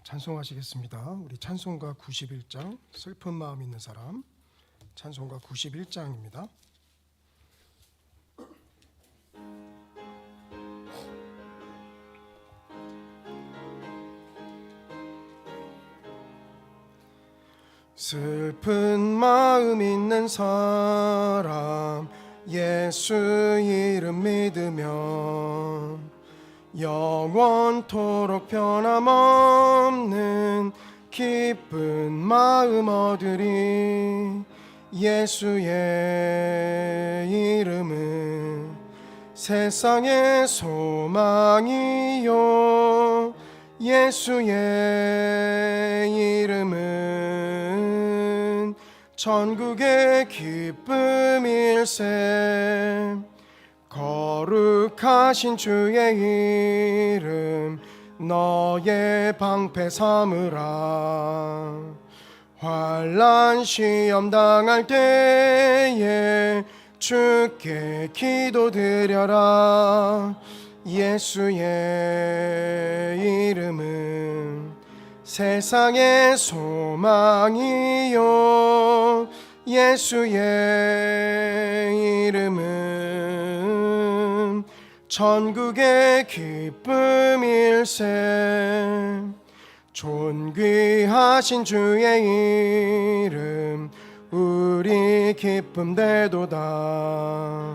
찬송하시겠습니다. 우리 찬송가 91장 슬픈 마음 있는 사람, 찬송가 91장입니다. 슬픈 마음 있는 사람, 예수 이름 믿으면 영원토록 변함없는 기쁜 마음 얻으리. 예수의 이름은 세상의 소망이요, 예수의 이름은 천국의 기쁨일세. 거룩하신 주의 이름 너의 방패 삼으라. 환난 시험 당할 때에 주께 기도드려라. 예수의 이름은 세상의 소망이요, 예수의 이름은 천국의 기쁨일세. 존귀하신 주의 이름 우리 기쁨 되도다.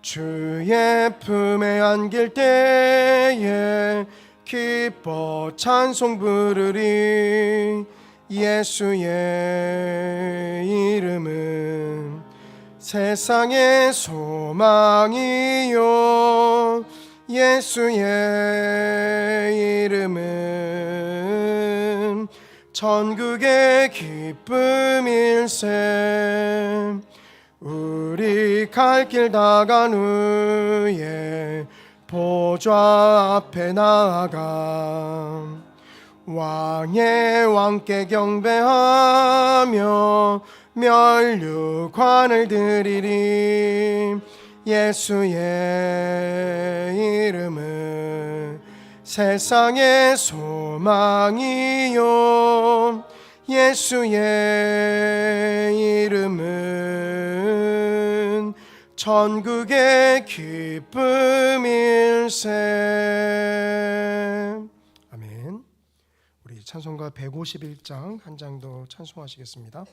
주의 품에 안길 때에 기뻐 찬송 부르리. 예수의 이름은 세상의 소망이요, 예수의 이름은 천국의 기쁨일세. 우리 갈 길 다 간 후에 보좌 앞에 나아가 왕의 왕께 경배하며 멸류관을 드리리. 예수의 이름은 세상의 소망이요, 예수의 이름은 천국의 기쁨일세. 아멘. 우리 찬송가 151장 한 장 더 찬송하시겠습니다.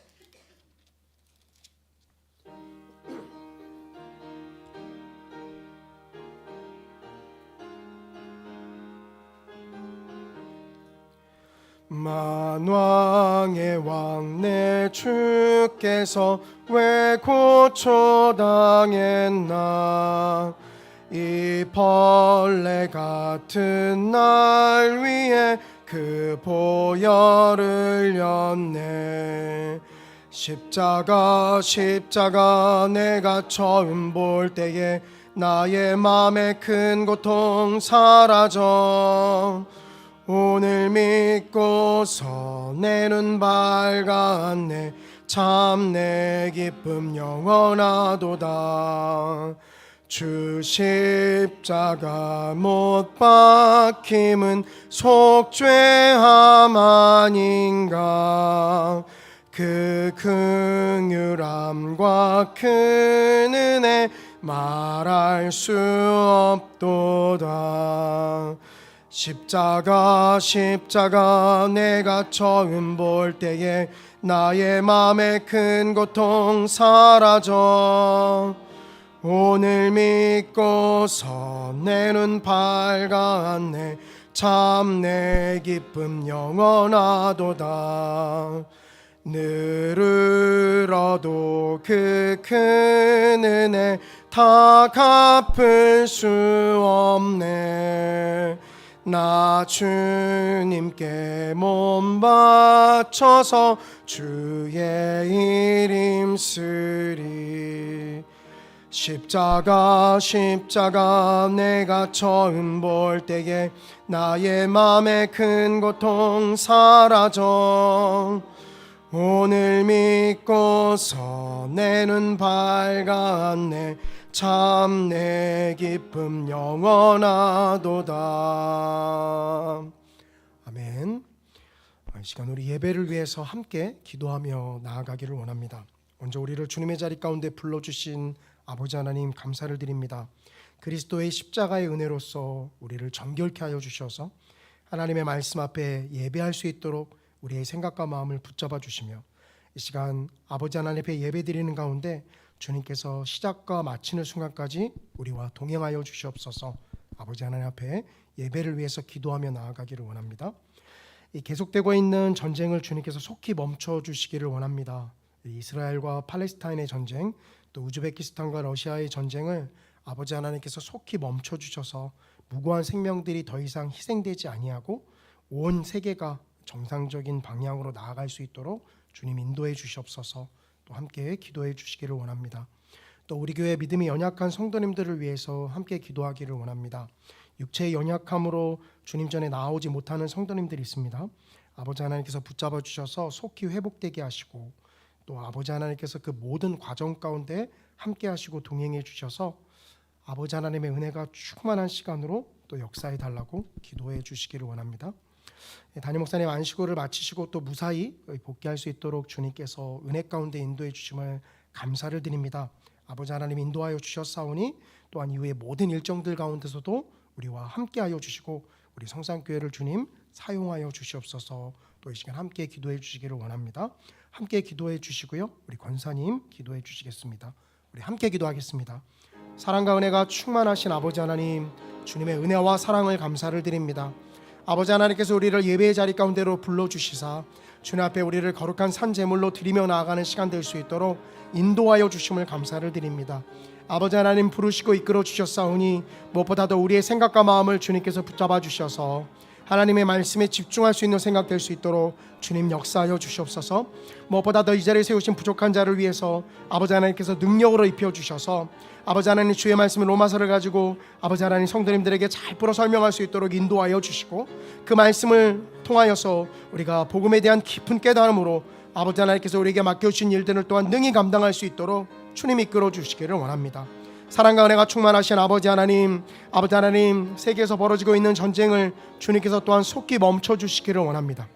만왕의 왕 내 주께서 왜 고초당했나. 이 벌레 같은 날 위에 그 보혈을 흘렸네. 십자가 내가 처음 볼 때에 나의 맘에 큰 고통 사라져. 오늘 믿고서 내 눈 밝았네. 참 내 기쁨 영원하도다. 주 십자가 못 박힘은 속죄함 아닌가. 그 긍휼함과 큰 은혜 말할 수 없도다. 십자가 내가 처음 볼 때에 나의 맘에 큰 고통 사라져. 오늘 믿고서 내 눈 밝았네. 참 내 기쁨 영원하도다. 늘으러도 그 큰 은혜 다 갚을 수 없네. 나 주님께 몸 바쳐서 주의 이름 쓰리. 십자가 내가 처음 볼 때에 나의 맘에 큰 고통 사라져. 오늘 믿고서 내 눈 밝았네. 참 내 기쁨 영원하도다. 아멘. 이 시간 우리 예배를 위해서 함께 기도하며 나아가기를 원합니다. 먼저 우리를 주님의 자리 가운데 불러주신 아버지 하나님 감사를 드립니다. 그리스도의 십자가의 은혜로서 우리를 정결케 하여 주셔서 하나님의 말씀 앞에 예배할 수 있도록 우리의 생각과 마음을 붙잡아 주시며 이 시간 아버지 하나님 앞에 예배 드리는 가운데 주님께서 시작과 마치는 순간까지 우리와 동행하여 주시옵소서. 아버지 하나님 앞에 예배를 위해서 기도하며 나아가기를 원합니다. 이 계속되고 있는 전쟁을 주님께서 속히 멈춰 주시기를 원합니다. 이스라엘과 팔레스타인의 전쟁, 또 우즈베키스탄과 러시아의 전쟁을 아버지 하나님께서 속히 멈춰 주셔서 무고한 생명들이 더 이상 희생되지 아니하고 온 세계가 정상적인 방향으로 나아갈 수 있도록 주님 인도해 주시옵소서. 또 함께 기도해 주시기를 원합니다. 또 우리 교회 믿음이 연약한 성도님들을 위해서 함께 기도하기를 원합니다. 육체의 연약함으로 주님 전에 나오지 못하는 성도님들이 있습니다. 아버지 하나님께서 붙잡아 주셔서 속히 회복되게 하시고 또 아버지 하나님께서 그 모든 과정 가운데 함께 하시고 동행해 주셔서 아버지 하나님의 은혜가 충만한 시간으로 또 역사해 달라고 기도해 주시기를 원합니다. 담임 목사님 안식일을 마치시고 또 무사히 복귀할 수 있도록 주님께서 은혜 가운데 인도해 주심을 감사를 드립니다. 아버지 하나님 인도하여 주셨사오니 또한 이후의 모든 일정들 가운데서도 우리와 함께하여 주시고 우리 성산교회를 주님 사용하여 주시옵소서. 또 이 시간 함께 기도해 주시기를 원합니다. 함께 기도해 주시고요. 우리 권사님 기도해 주시겠습니다. 우리 함께 기도하겠습니다. 사랑과 은혜가 충만하신 아버지 하나님, 주님의 은혜와 사랑을 감사를 드립니다. 아버지 하나님께서 우리를 예배의 자리 가운데로 불러주시사 주님 앞에 우리를 거룩한 산 제물로 드리며 나아가는 시간 될 수 있도록 인도하여 주심을 감사를 드립니다. 아버지 하나님 부르시고 이끌어 주셨사오니 무엇보다도 우리의 생각과 마음을 주님께서 붙잡아 주셔서 하나님의 말씀에 집중할 수 있는 생각 될 수 있도록 주님 역사하여 주시옵소서. 무엇보다도 이 자리에 세우신 부족한 자를 위해서 아버지 하나님께서 능력으로 입혀 주셔서 아버지 하나님 주의 말씀을 로마서를 가지고 아버지 하나님 성도님들에게 잘 풀어 설명할 수 있도록 인도하여 주시고 그 말씀을 통하여서 우리가 복음에 대한 깊은 깨달음으로 아버지 하나님께서 우리에게 맡겨주신 일들을 또한 능히 감당할 수 있도록 주님 이끌어 주시기를 원합니다. 사랑과 은혜가 충만하신 아버지 하나님 세계에서 벌어지고 있는 전쟁을 주님께서 또한 속히 멈춰 주시기를 원합니다.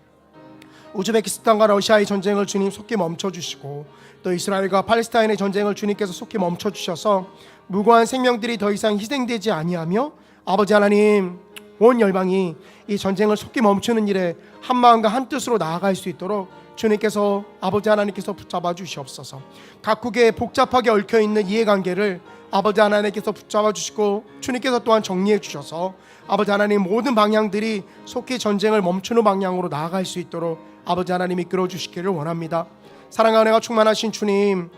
우즈베키스탄과 러시아의 전쟁을 주님 속히 멈춰 주시고 또 이스라엘과 팔레스타인의 전쟁을 주님께서 속히 멈춰 주셔서 무고한 생명들이 더 이상 희생되지 아니하며 아버지 하나님 온 열방이 이 전쟁을 속히 멈추는 일에 한 마음과 한 뜻으로 나아갈 수 있도록 주님께서 아버지 하나님께서 붙잡아 주시옵소서. 각국에 복잡하게 얽혀있는 이해관계를 아버지 하나님께서 붙잡아 주시고 주님께서 또한 정리해 주셔서 아버지 하나님 모든 방향들이 속히 전쟁을 멈추는 방향으로 나아갈 수 있도록 아버지 하나님 이끌어 주시기를 원합니다. 사랑과 은혜가 충만하신 주님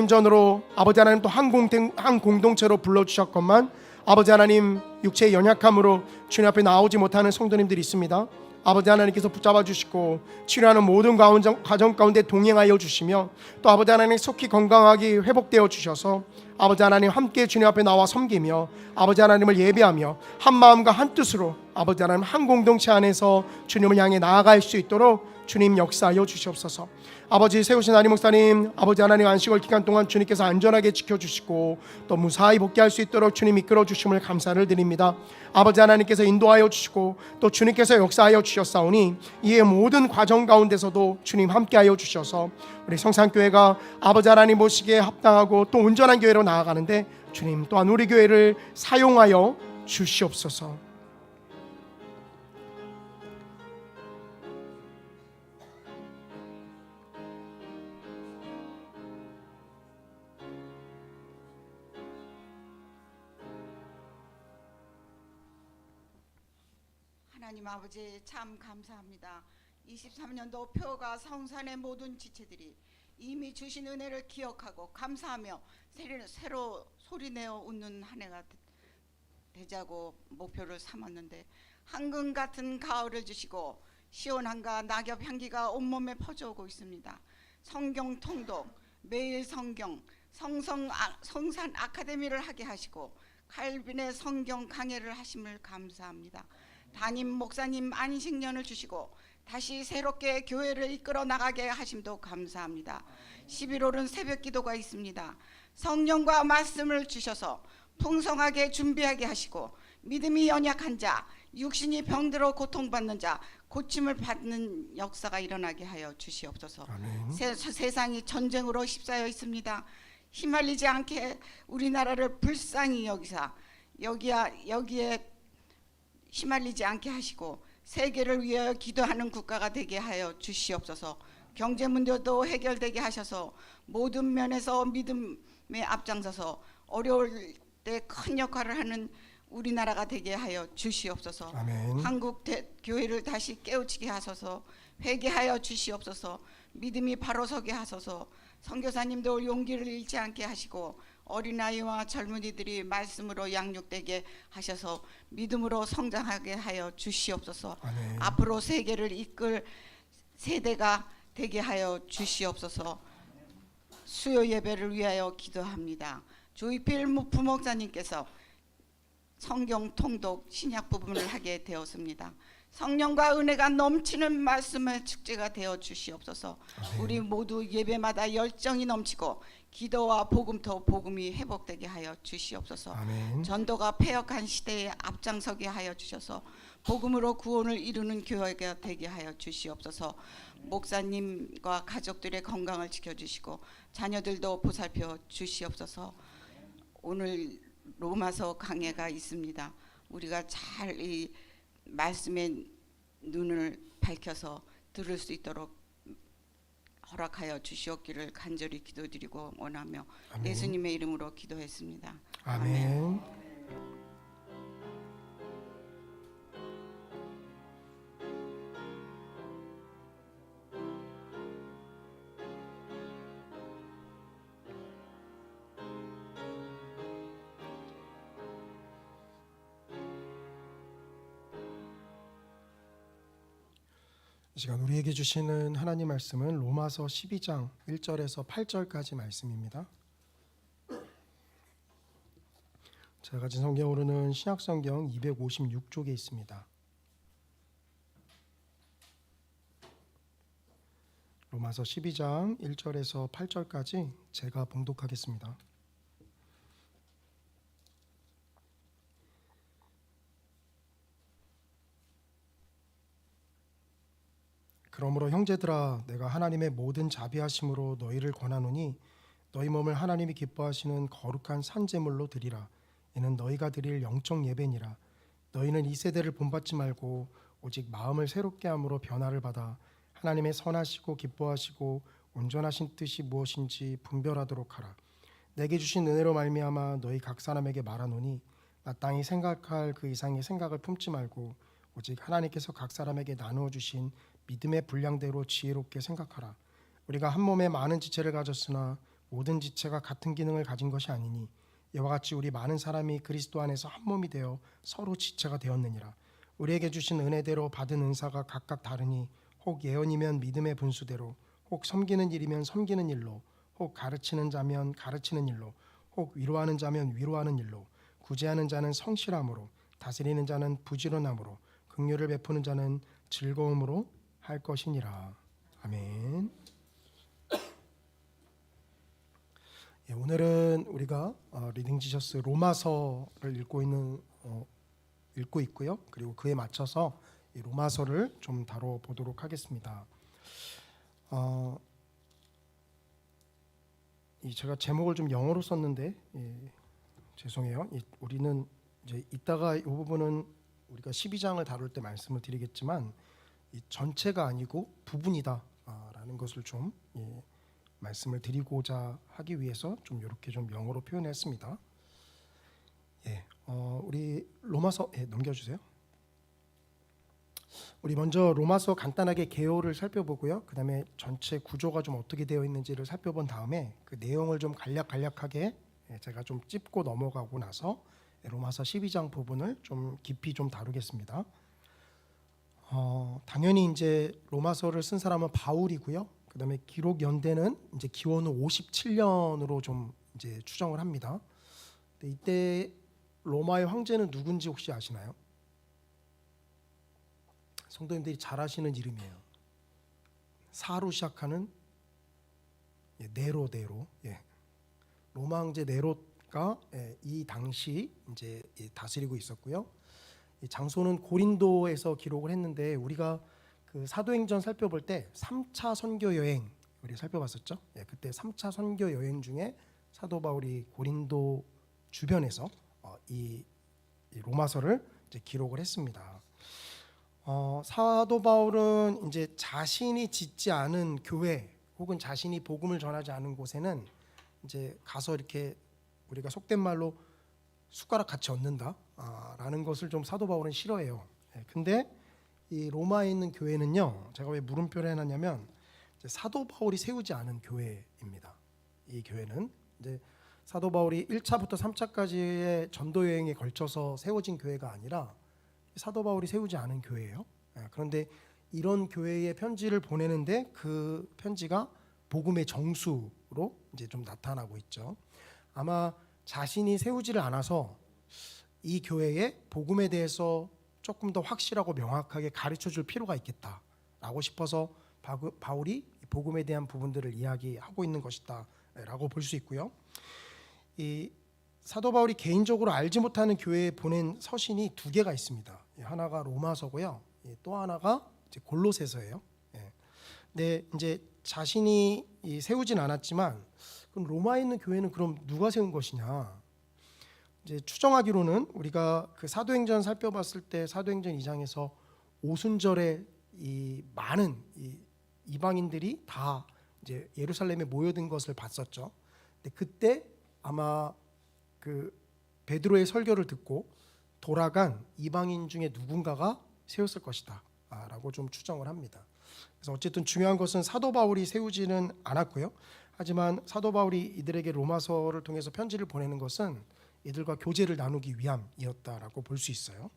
전으로 아버지 하나님 또 한 공동체로 불러주셨건만 아버지 하나님 육체의 연약함으로 주님 앞에 나오지 못하는 성도님들이 있습니다. 아버지 하나님께서 붙잡아 주시고 치료하는 모든 과정 가운데 동행하여 주시며 또 아버지 하나님 속히 건강하게 회복되어 주셔서 아버지 하나님 함께 주님 앞에 나와 섬기며 아버지 하나님을 예배하며 한 마음과 한 뜻으로 아버지 하나님 한 공동체 안에서 주님을 향해 나아갈 수 있도록 주님 역사하여 주시옵소서. 아버지 세우신 담임 목사님 아버지 하나님 안식월 기간 동안 주님께서 안전하게 지켜주시고 또 무사히 복귀할 수 있도록 주님 이끌어 주심을 감사를 드립니다. 아버지 하나님께서 인도하여 주시고 또 주님께서 역사하여 주셨사오니 이의 모든 과정 가운데서도 주님 함께하여 주셔서 우리 성산교회가 아버지 하나님 보시기에 합당하고 또 온전한 교회로 나아가는데 주님 또한 우리 교회를 사용하여 주시옵소서. 하나님 아버지 참 감사합니다. 23년도 표가 성산의 모든 지체들이 이미 주신 은혜를 기억하고 감사하며 새로 소리내어 웃는 한 해가 되자고 목표를 삼았는데 황금 같은 가을을 주시고 시원함과 낙엽 향기가 온몸에 퍼져오고 있습니다. 성경 통독, 매일 성경, 성산 아카데미를 하게 하시고 칼빈의 성경 강해를 하심을 감사합니다. 담임 목사님 안식년을 주시고 다시 새롭게 교회를 이끌어 나가게 하심도 감사합니다. 11월은 새벽 기도가 있습니다. 성령과 말씀을 주셔서 풍성하게 준비하게 하시고 믿음이 연약한 자, 육신이 병들어 고통받는 자, 고침을 받는 역사가 일어나게 하여 주시옵소서. 아멘. 세상이 전쟁으로 휩싸여 있습니다. 휘말리지 않게 우리나라를 불쌍히 여기사 여기에 휘말리지 않게 하시고 세계를 위하여 기도하는 국가가 되게 하여 주시옵소서. 경제 문제도 해결되게 하셔서 모든 면에서 믿음에 앞장서서 어려울 때 큰 역할을 하는 우리나라가 되게 하여 주시옵소서. 아멘. 한국 교회를 다시 깨우치게 하소서. 회개하여 주시옵소서. 믿음이 바로 서게 하소서. 선교사님도 용기를 잃지 않게 하시고 어린아이와 젊은이들이 말씀으로 양육되게 하셔서 믿음으로 성장하게 하여 주시옵소서. 아멘. 앞으로 세계를 이끌 세대가 되게 하여 주시옵소서. 수요 예배를 위하여 기도합니다. 조이필 부목사님께서 성경 통독 신약 부분을 하게 되었습니다. 성령과 은혜가 넘치는 말씀의 축제가 되어 주시옵소서. 아멘. 우리 모두 예배마다 열정이 넘치고 기도와 복음토 복음이 회복되게 하여 주시옵소서. 아멘. 전도가 패역한 시대에 앞장서게 하여 주셔서 복음으로 구원을 이루는 교회가 되게 하여 주시옵소서. 목사님과 가족들의 건강을 지켜주시고 자녀들도 보살펴 주시옵소서. 오늘 로마서 강해가 있습니다. 우리가 잘 이 말씀의 눈을 밝혀서 들을 수 있도록 허락하여 주시옵기를 간절히 기도드리고 원하며 아멘. 예수님의 이름으로 기도했습니다. 아멘. 이 시간 우리에게 주시는 하나님 말씀은 로마서 12장 1절에서 8절까지 말씀입니다. 제가 가진 성경으로는 신약성경 256쪽에 있습니다. 로마서 12장 1절에서 8절까지 제가 봉독하겠습니다. 그러므로 형제들아 내가 하나님의 모든 자비하심으로 너희를 권하노니 너희 몸을 하나님이 기뻐하시는 거룩한 산제물로 드리라. 이는 너희가 드릴 영적 예배니라. 너희는 이 세대를 본받지 말고 오직 마음을 새롭게 함으로 변화를 받아 하나님의 선하시고 기뻐하시고 온전하신 뜻이 무엇인지 분별하도록 하라. 내게 주신 은혜로 말미암아 너희 각 사람에게 말하노니 마땅히 생각할 그 이상의 생각을 품지 말고 오직 하나님께서 각 사람에게 나누어 주신 믿음의 분량대로 지혜롭게 생각하라. 우리가 한 몸에 많은 지체를 가졌으나 모든 지체가 같은 기능을 가진 것이 아니니 이와 같이 우리 많은 사람이 그리스도 안에서 한 몸이 되어 서로 지체가 되었느니라. 우리에게 주신 은혜대로 받은 은사가 각각 다르니 혹 예언이면 믿음의 분수대로, 혹 섬기는 일이면 섬기는 일로, 혹 가르치는 자면 가르치는 일로, 혹 위로하는 자면 위로하는 일로, 구제하는 자는 성실함으로, 다스리는 자는 부지런함으로, 긍휼을 베푸는 자는 즐거움으로 할 것이니라. 아멘. 예, 오늘은 우리가 리딩 지저스 로마서를 읽고 있고요. 그리고 그에 맞춰서 이 로마서를 좀 다뤄보도록 하겠습니다. 제가 제목을 좀 영어로 썼는데 죄송해요. 우리는 이제 이따가 이 부분은 우리가 12장을 다룰 때 말씀을 드리겠지만 이 전체가 아니고 부분이다라는 것을 좀 말씀을 드리고자 하기 위해서 좀 이렇게 좀 영어로 표현했습니다. 우리 로마서 넘겨주세요. 우리 먼저 로마서 간단하게 개요를 살펴보고요. 그 다음에 전체 구조가 좀 어떻게 되어 있는지를 살펴본 다음에 그 내용을 좀 간략하게 제가 좀 짚고 넘어가고 나서 로마서 12장 부분을 좀 깊이 좀 다루겠습니다. 당연히 이제 로마서를 쓴 사람은 바울이고요. 그 다음에 기록 연대는 이제 기원후 57년으로 좀 이제 추정을 합니다. 근데 이때 로마의 황제는 누군지 혹시 아시나요? 성도님들이 잘 아시는 이름이에요. 사로 시작하는 네로. 로마 황제 네로가 이 당시 이제 다스리고 있었고요. 이 장소는 고린도에서 기록을 했는데 우리가 그 사도행전 살펴볼 때 3차 선교 여행 우리 살펴봤었죠. 예, 그때 3차 선교 여행 중에 사도 바울이 고린도 주변에서 이 로마서를 이제 기록을 했습니다. 사도 바울은 이제 자신이 짓지 않은 교회 혹은 자신이 복음을 전하지 않은 곳에는 이제 가서 이렇게 우리가 속된 말로 숟가락 같이 얹는다라는 것을 좀 사도 바울은 싫어해요. 근데 이 로마에 있는 교회는요, 제가 왜 물음표를 해놨냐면 이제 사도 바울이 세우지 않은 교회입니다. 이 교회는 이제 사도 바울이 1차부터 3차까지의 전도 여행에 걸쳐서 세워진 교회가 아니라 사도 바울이 세우지 않은 교회예요. 그런데 이런 교회에 편지를 보내는데 그 편지가 복음의 정수로 이제 좀 나타나고 있죠. 아마 자신이 세우지를 않아서 이 교회에 복음에 대해서 조금 더 확실하고 명확하게 가르쳐 줄 필요가 있겠다라고 싶어서 바울이 복음에 대한 부분들을 이야기하고 있는 것이다라고 볼 수 있고요. 이 사도 바울이 개인적으로 알지 못하는 교회에 보낸 서신이 2개가 있습니다. 하나가 로마서고요. 또 하나가 이제 골로새서예요. 근데 이제 자신이 세우진 않았지만 그럼 로마에 있는 교회는 그럼 누가 세운 것이냐? 이제 추정하기로는 우리가 그 사도행전 살펴봤을 때 사도행전 2장에서 오순절에 이 많은 이방인들이 다 이제 예루살렘에 모여든 것을 봤었죠. 근데 그때 아마 그 베드로의 설교를 듣고 돌아간 이방인 중에 누군가가 세웠을 것이다라고 좀 추정을 합니다. 그래서 어쨌든 중요한 것은 사도 바울이 세우지는 않았고요. 하지만 사도 바울이 이들에게 로마서를 통해서 편지를 보내는 것은 이들과 교제를 나누기 위함이었다라고 볼 수 있어요.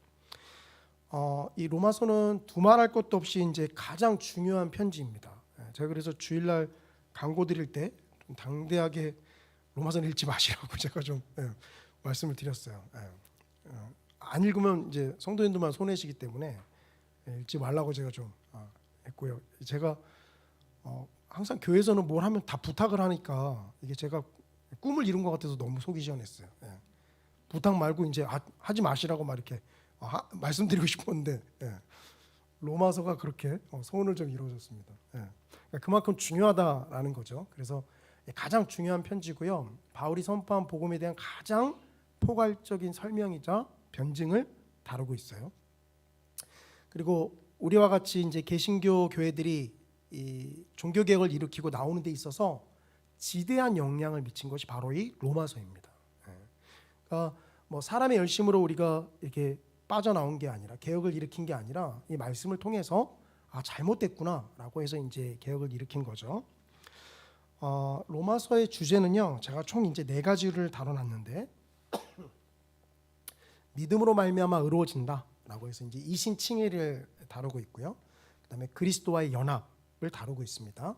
이 로마서는 두말할 것도 없이 이제 가장 중요한 편지입니다. 제가 그래서 주일날 강고 드릴 때 좀 당대하게 로마서는 읽지 마시라고 제가 좀 말씀을 드렸어요. 안 읽으면 이제 성도님들만 손해시기 때문에 읽지 말라고 제가 좀 했고요. 제가 항상 교회에서는 뭘 하면 다 부탁을 하니까 이게 제가 꿈을 이룬 것 같아서 너무 속이 시원했어요. 부탁 말고 이제 하지 마시라고 막 이렇게 말씀드리고 싶었는데 로마서가 그렇게 소원을 좀 이루어졌습니다. 그러니까 그만큼 중요하다라는 거죠. 그래서 가장 중요한 편지고요. 바울이 선포한 복음에 대한 가장 포괄적인 설명이자 변증을 다루고 있어요. 그리고 우리와 같이 이제 개신교 교회들이 이 종교 개혁을 일으키고 나오는 데 있어서 지대한 영향을 미친 것이 바로 이 로마서입니다. 그러니까 뭐 사람의 열심으로 우리가 이렇게 빠져나온 게 아니라 개혁을 일으킨 게 아니라 이 말씀을 통해서 잘못됐구나라고 해서 이제 개혁을 일으킨 거죠. 로마서의 주제는요, 제가 총 이제 4가지를 다뤄놨는데 믿음으로 말미암아 의로워진다라고 해서 이제 이신칭의를 다루고 있고요. 그다음에 그리스도와의 연합을 다루고 있습니다.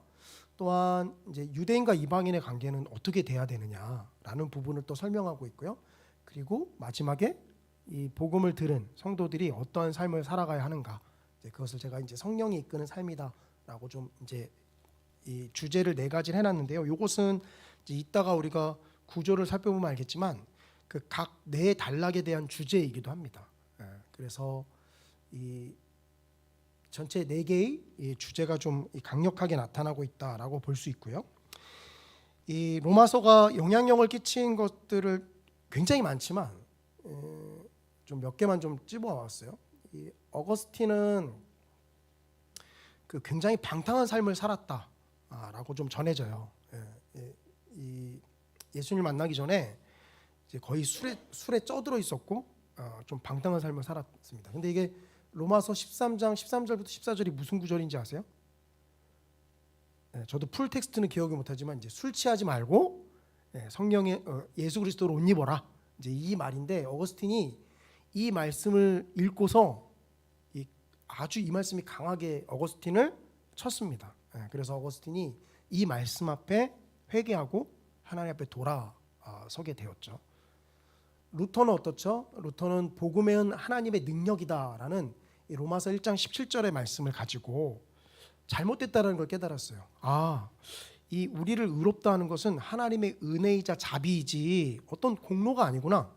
또한 이제 유대인과 이방인의 관계는 어떻게 돼야 되느냐라는 부분을 또 설명하고 있고요. 그리고 마지막에 이 복음을 들은 성도들이 어떠한 삶을 살아가야 하는가, 이제 그것을 제가 이제 성령이 이끄는 삶이다라고 좀 이제 이 주제를 4가지를 해놨는데요. 이것은 이제 이따가 우리가 구조를 살펴보면 알겠지만 그 각 네 단락에 대한 주제이기도 합니다. 그래서 이 전체 4개의 이 주제가 좀 강력하게 나타나고 있다라고 볼 수 있고요. 이 로마서가 영향력을 끼친 것들을 굉장히 많지만 좀 몇 개만 좀 찝어왔어요. 이 어거스틴은 그 굉장히 방탕한 삶을 살았다라고 좀 전해져요. 예수님을 만나기 전에 이제 거의 술에 쪄들어 있었고 좀 방탕한 삶을 살았습니다. 근데 이게 로마서 13장 13절부터 14절이 무슨 구절인지 아세요? 저도 풀 텍스트는 기억을 못하지만 이제 술 취하지 말고 성령의 예수 그리스도로 옷 입어라. 이제 이 말인데 어거스틴이 이 말씀을 읽고서 아주 이 말씀이 강하게 어거스틴을 쳤습니다. 그래서 어거스틴이 이 말씀 앞에 회개하고 하나님 앞에 돌아서게 되었죠. 루터는 어떻죠? 루터는 복음은 하나님의 능력이다라는 이 로마서 1장 17절의 말씀을 가지고 잘못됐다는 걸 깨달았어요. 이 우리를 의롭다 하는 것은 하나님의 은혜이자 자비이지 어떤 공로가 아니구나.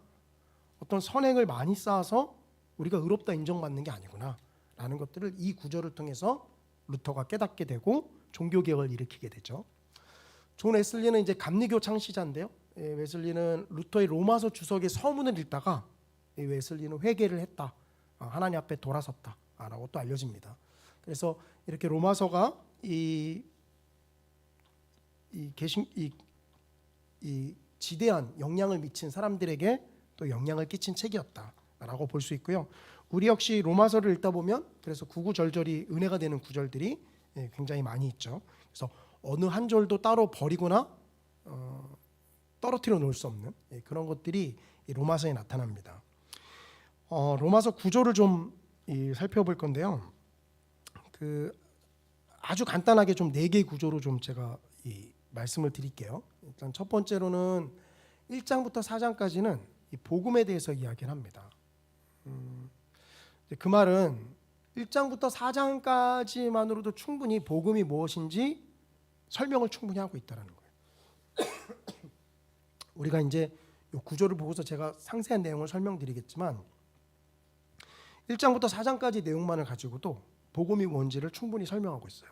어떤 선행을 많이 쌓아서 우리가 의롭다 인정받는 게 아니구나 있다라는 것들을 이 구절을 통해서 루터가 깨닫게 되고 종교개혁을 일으키게 되죠. 존 웨슬리는 이제 감리교 창시자인데요. 웨슬리는 루터의 로마서 주석의 서문을 읽다가 웨슬리는 회개를 했다, 하나님 앞에 돌아섰다라고 또 알려집니다. 그래서 이렇게 로마서가 이 지대한 영향을 미친 사람들에게 또 영향을 끼친 책이었다라고 볼 수 있고요. 우리 역시 로마서를 읽다 보면 그래서 구구절절이 은혜가 되는 구절들이 굉장히 많이 있죠. 그래서 어느 한 절도 따로 버리거나 떨어뜨려 놓을 수 없는 그런 것들이 이 로마서에 나타납니다. 로마서 구조를 좀 살펴볼 건데요. 그 아주 간단하게 좀 4개의 구조로 좀 제가 말씀을 드릴게요. 일단 첫 번째로는 1장부터 4장까지는 이 복음에 대해서 이야기를 합니다. 그 말은 1장부터 4장까지만으로도 충분히 복음이 무엇인지 설명을 충분히 하고 있다는 거예요. 우리가 이제 이 구조를 보고서 제가 상세한 내용을 설명드리겠지만 1장부터 4장까지 내용만을 가지고도 복음이 뭔지를 충분히 설명하고 있어요.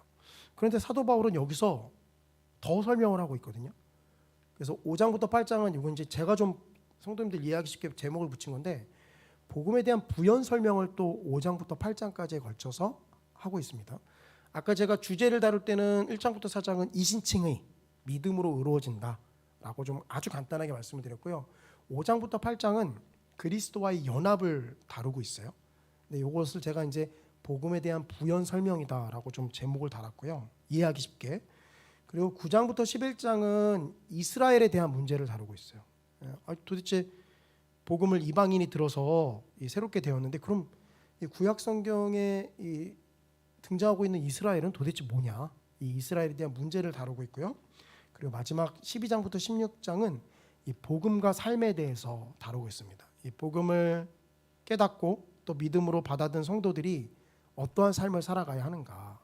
그런데 사도 바울은 여기서 더 설명을 하고 있거든요. 그래서 5장부터 8장은 이건 이제 제가 좀 성도님들 이해하기 쉽게 제목을 붙인 건데 복음에 대한 부연 설명을 또 5장부터 8장까지에 걸쳐서 하고 있습니다. 아까 제가 주제를 다룰 때는 1장부터 4장은 이신칭의 믿음으로 의로워진다라고 좀 아주 간단하게 말씀을 드렸고요. 5장부터 8장은 그리스도와의 연합을 다루고 있어요. 근데 이것을 제가 이제 복음에 대한 부연 설명이다라고 좀 제목을 달았고요. 이해하기 쉽게. 그리고 9장부터 11장은 이스라엘에 대한 문제를 다루고 있어요. 도대체 복음을 이방인이 들어서 새롭게 되었는데 그럼 이 구약 성경에 등장하고 있는 이스라엘은 도대체 뭐냐? 이 이스라엘에 대한 문제를 다루고 있고요. 그리고 마지막 12장부터 16장은 이 복음과 삶에 대해서 다루고 있습니다. 이 복음을 깨닫고 또 믿음으로 받아든 성도들이 어떠한 삶을 살아가야 하는가.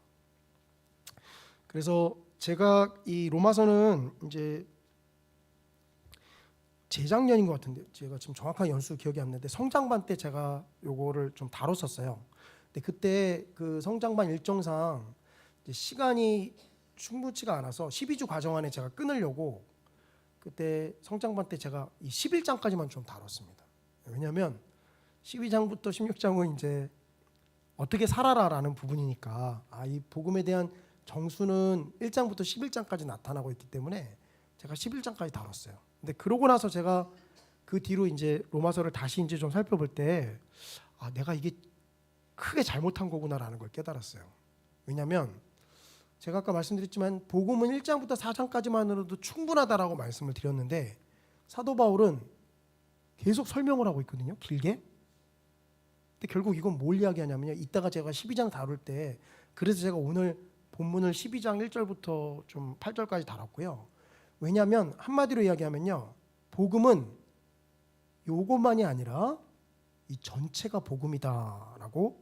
그래서 제가 이 로마서는 이제 재작년인 것 같은데 제가 지금 정확한 연수 기억이 안 나는데 성장반 때 제가 요거를 좀 다뤘었어요. 근데 그때 그 성장반 일정상 이제 시간이 충분치가 않아서 12주 과정 안에 제가 끊으려고 그때 성장반 때 제가 이 11장까지만 좀 다뤘습니다. 왜냐하면 12장부터 16장은 이제 어떻게 살아라라는 부분이니까 이 복음에 대한 정수는 1장부터 11장까지 나타나고 있기 때문에 제가 11장까지 다뤘어요. 근데 그러고 나서 제가 그 뒤로 이제 로마서를 다시 이제 좀 살펴볼 때 내가 이게 크게 잘못한 거구나라는 걸 깨달았어요. 왜냐하면 제가 아까 말씀드렸지만 복음은 1장부터 4장까지만으로도 충분하다라고 말씀을 드렸는데 사도 바울은 계속 설명을 하고 있거든요. 길게. 근데 결국 이건 뭘 이야기하냐면요. 이따가 제가 12장 다룰 때 그래서 제가 오늘 본문을 12장 1절부터 좀 8절까지 다뤘고요. 왜냐하면 한마디로 이야기하면요. 복음은 요것만이 아니라 이 전체가 복음이다라고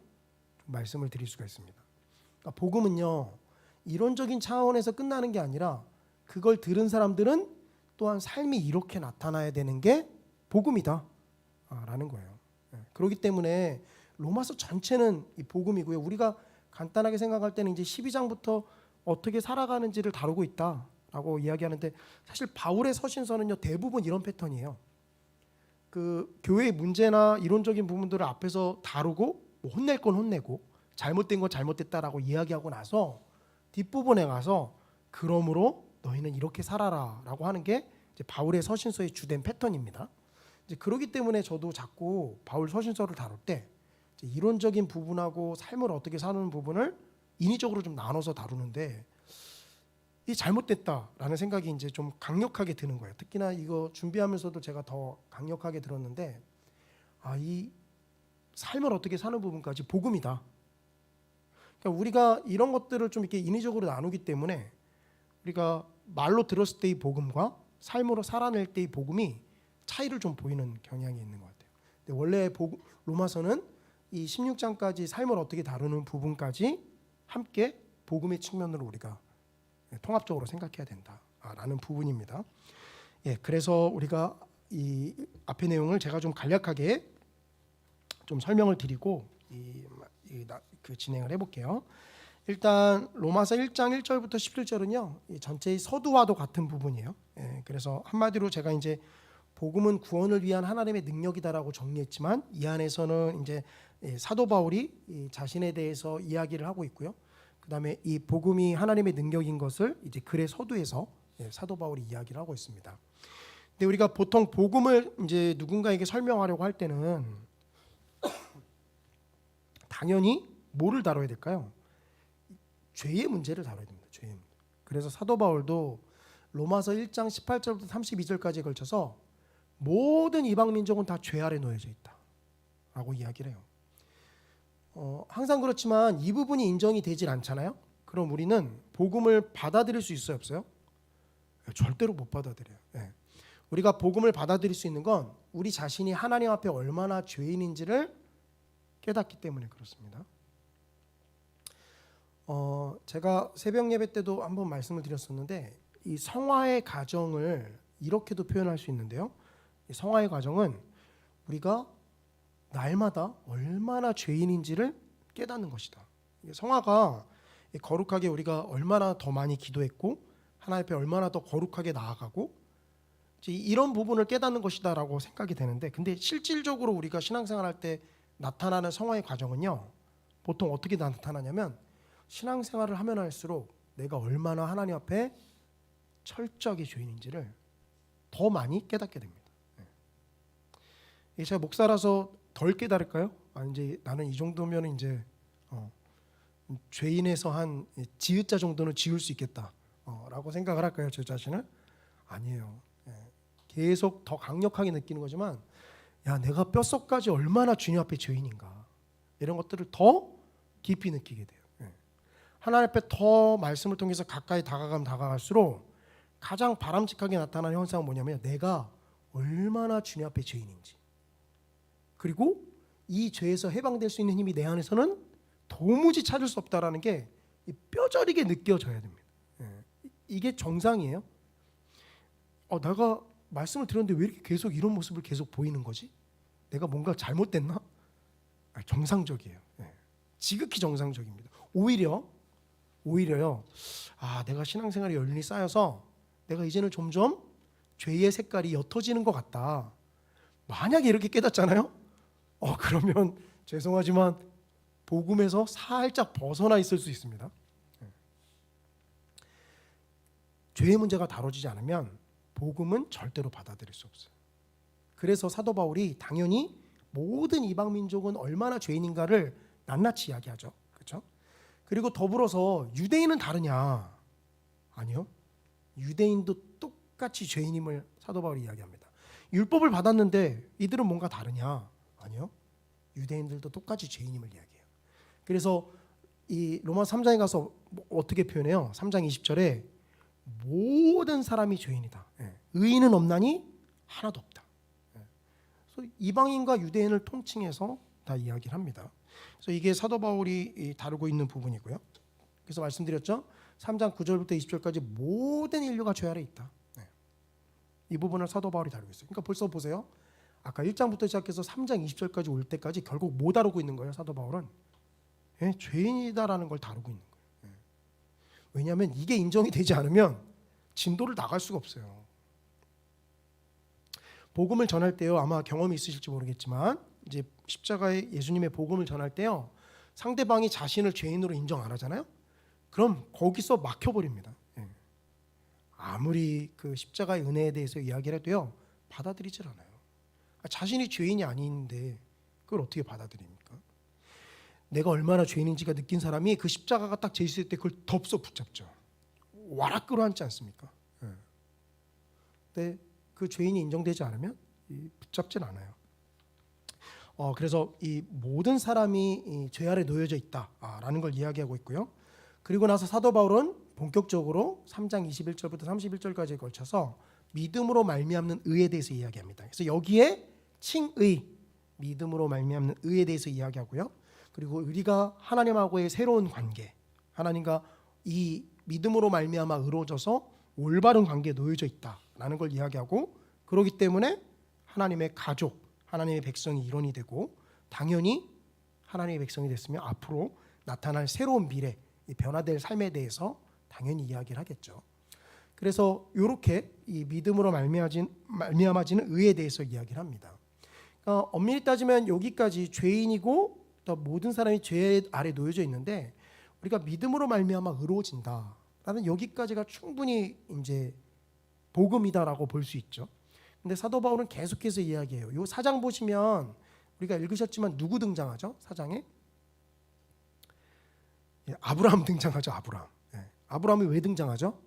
말씀을 드릴 수가 있습니다. 그러니까 복음은요. 이론적인 차원에서 끝나는 게 아니라 그걸 들은 사람들은 또한 삶이 이렇게 나타나야 되는 게 복음이다 라는 거예요. 그렇기 때문에 로마서 전체는 이 복음이고요. 우리가 간단하게 생각할 때는 이제 12장부터 어떻게 살아가는지를 다루고 있다라고 이야기하는데 사실 바울의 서신서는요 대부분 이런 패턴이에요. 그 교회의 문제나 이론적인 부분들을 앞에서 다루고 혼낼 건 혼내고 잘못된 건 잘못됐다라고 이야기하고 나서 뒷부분에 가서 그러므로 너희는 이렇게 살아라라고 하는 게 이제 바울의 서신서의 주된 패턴입니다. 이제 그렇기 때문에 저도 자꾸 바울 서신서를 다룰 때 이론적인 부분하고 삶을 어떻게 사는 부분을 인위적으로 좀 나눠서 다루는데 이 잘못됐다라는 생각이 이제 좀 강력하게 드는 거예요. 특히나 이거 준비하면서도 제가 더 강력하게 들었는데 이 삶을 어떻게 사는 부분까지 복음이다. 그러니까 우리가 이런 것들을 좀 이렇게 인위적으로 나누기 때문에 우리가 말로 들었을 때의 복음과 삶으로 살아낼 때의 복음이 차이를 좀 보이는 경향이 있는 것 같아요. 근데 원래 로마서는 이 16장까지 삶을 어떻게 다루는 부분까지 함께 복음의 측면으로 우리가 통합적으로 생각해야 된다라는 부분입니다. 그래서 우리가 이 앞의 내용을 제가 좀 간략하게 좀 설명을 드리고 그 진행을 해볼게요. 일단 로마서 1장 1절부터 11절은요, 이 전체의 서두와도 같은 부분이에요. 그래서 한마디로 제가 이제 복음은 구원을 위한 하나님의 능력이다라고 정리했지만 이 안에서는 이제 사도 바울이 자신에 대해서 이야기를 하고 있고요. 그다음에 이 복음이 하나님의 능력인 것을 이제 글의 서두에서 사도 바울이 이야기를 하고 있습니다. 근데 우리가 보통 복음을 이제 누군가에게 설명하려고 할 때는 당연히 뭐를 다뤄야 될까요? 죄의 문제를 다뤄야 됩니다. 죄의 문제. 그래서 사도 바울도 로마서 1장 18절부터 32절까지에 걸쳐서 모든 이방 민족은 다 죄 아래 놓여져 있다라고 이야기를 해요. 항상 그렇지만 이 부분이 인정이 되질 않잖아요. 그럼 우리는 복음을 받아들일 수 있어요, 없어요? 절대로 못 받아들여요. 우리가 복음을 받아들일 수 있는 건 우리 자신이 하나님 앞에 얼마나 죄인인지를 깨닫기 때문에 그렇습니다. 제가 새벽 예배 때도 한번 말씀을 드렸었는데 이 성화의 과정을 이렇게도 표현할 수 있는데요. 이 성화의 과정은 우리가 날마다 얼마나 죄인인지를 깨닫는 것이다. 성화가 거룩하게 우리가 얼마나 더 많이 기도했고 하나님 앞에 얼마나 더 거룩하게 나아가고 이런 부분을 깨닫는 것이다라고 생각이 되는데, 근데 실질적으로 우리가 신앙생활할 때 나타나는 성화의 과정은요, 보통 어떻게 나타나냐면 신앙생활을 하면 할수록 내가 얼마나 하나님 앞에 철저하게 죄인인지를 더 많이 깨닫게 됩니다. 제가 목사라서 덜 깨달을까요? 이제 나는 이 정도면 이제 죄인에서 한 지읒자 정도는 지울 수 있겠다라고 생각을 할까요? 저 자신을? 아니에요. 계속 더 강력하게 느끼는 거지만, 야, 내가 뼛속까지 얼마나 주님 앞에 죄인인가, 이런 것들을 더 깊이 느끼게 돼요. 하나님 앞에 더 말씀을 통해서 가까이 다가가면 다가갈수록 가장 바람직하게 나타나는 현상은 뭐냐면 내가 얼마나 주님 앞에 죄인인지, 그리고 이 죄에서 해방될 수 있는 힘이 내 안에서는 도무지 찾을 수 없다라는 게 뼈저리게 느껴져야 됩니다. 이게 정상이에요. 내가 말씀을 들었는데 왜 이렇게 계속 이런 모습을 계속 보이는 거지? 내가 뭔가 잘못됐나? 정상적이에요. 지극히 정상적입니다. 오히려요. 내가 신앙생활에 연륜이 쌓여서 내가 이제는 점점 죄의 색깔이 옅어지는 것 같다. 만약에 이렇게 깨닫잖아요. 그러면 죄송하지만 복음에서 살짝 벗어나 있을 수 있습니다. 죄의 문제가 다뤄지지 않으면 복음은 절대로 받아들일 수 없어요. 그래서 사도 바울이 당연히 모든 이방 민족은 얼마나 죄인인가를 낱낱이 이야기하죠. 그렇죠? 그리고 더불어서 유대인은 다르냐? 아니요. 유대인도 똑같이 죄인임을 사도 바울이 이야기합니다. 율법을 받았는데 이들은 뭔가 다르냐? 아니요. 유대인들도 똑같이 죄인임을 이야기해요. 그래서 이 로마 3장에 가서 어떻게 표현해요? 3장 20절에 모든 사람이 죄인이다. 의인은 없나니 하나도 없다. 그래서 이방인과 유대인을 통칭해서 다 이야기를 합니다. 그래서 이게 사도 바울이 다루고 있는 부분이고요. 그래서 말씀드렸죠. 3장 9절부터 20절까지 모든 인류가 죄 아래 있다. 이 부분을 사도 바울이 다루고 있어요. 그러니까 벌써 보세요. 아까 1장부터 시작해서 3장 20절까지 올 때까지 결국 뭐 다루고 있는 거예요? 사도 바울은 죄인이다라는 걸 다루고 있는 거예요. 왜냐하면 이게 인정이 되지 않으면 진도를 나갈 수가 없어요. 복음을 전할 때요, 아마 경험이 있으실지 모르겠지만 이제 십자가의 예수님의 복음을 전할 때요, 상대방이 자신을 죄인으로 인정 안 하잖아요. 그럼 거기서 막혀버립니다. 아무리 그 십자가의 은혜에 대해서 이야기를 해도요, 받아들이질 않아요. 자신이 죄인이 아닌데 그걸 어떻게 받아들입니까? 내가 얼마나 죄인인지가 느낀 사람이 그 십자가가 딱 제시될 때 그걸 덥석 붙잡죠. 와락 끌어안지 않습니까? 근데 그 죄인이 인정되지 않으면 붙잡질 않아요. 그래서 이 모든 사람이 이 죄 아래 놓여져 있다라는 걸 이야기하고 있고요. 그리고 나서 사도 바울은 본격적으로 3장 21절부터 31절까지에 걸쳐서 믿음으로 말미암는 의에 대해서 이야기합니다. 그래서 여기에 칭의, 믿음으로 말미암는 의에 대해서 이야기하고요. 그리고 우리가 하나님하고의 새로운 관계, 하나님과 이 믿음으로 말미암아 의로워져서 올바른 관계에 놓여져 있다라는 걸 이야기하고, 그렇기 때문에 하나님의 가족, 하나님의 백성이 일원이 되고 당연히 하나님의 백성이 됐으면 앞으로 나타날 새로운 미래, 이 변화될 삶에 대해서 당연히 이야기를 하겠죠. 그래서 이렇게 이 믿음으로 말미암아지는 의에 대해서 이야기를 합니다. 그러니까 엄밀히 따지면 여기까지 죄인이고 또 모든 사람이 죄 아래 놓여져 있는데 우리가 믿음으로 말미암아 의로워진다라는 여기까지가 충분히 이제 복음이다라고 볼 수 있죠. 근데 사도 바울은 계속해서 이야기해요. 이 4장 보시면 우리가 읽으셨지만 누구 등장하죠? 4장에 아브라함 등장하죠. 아브라함. 아브라함이 왜 등장하죠?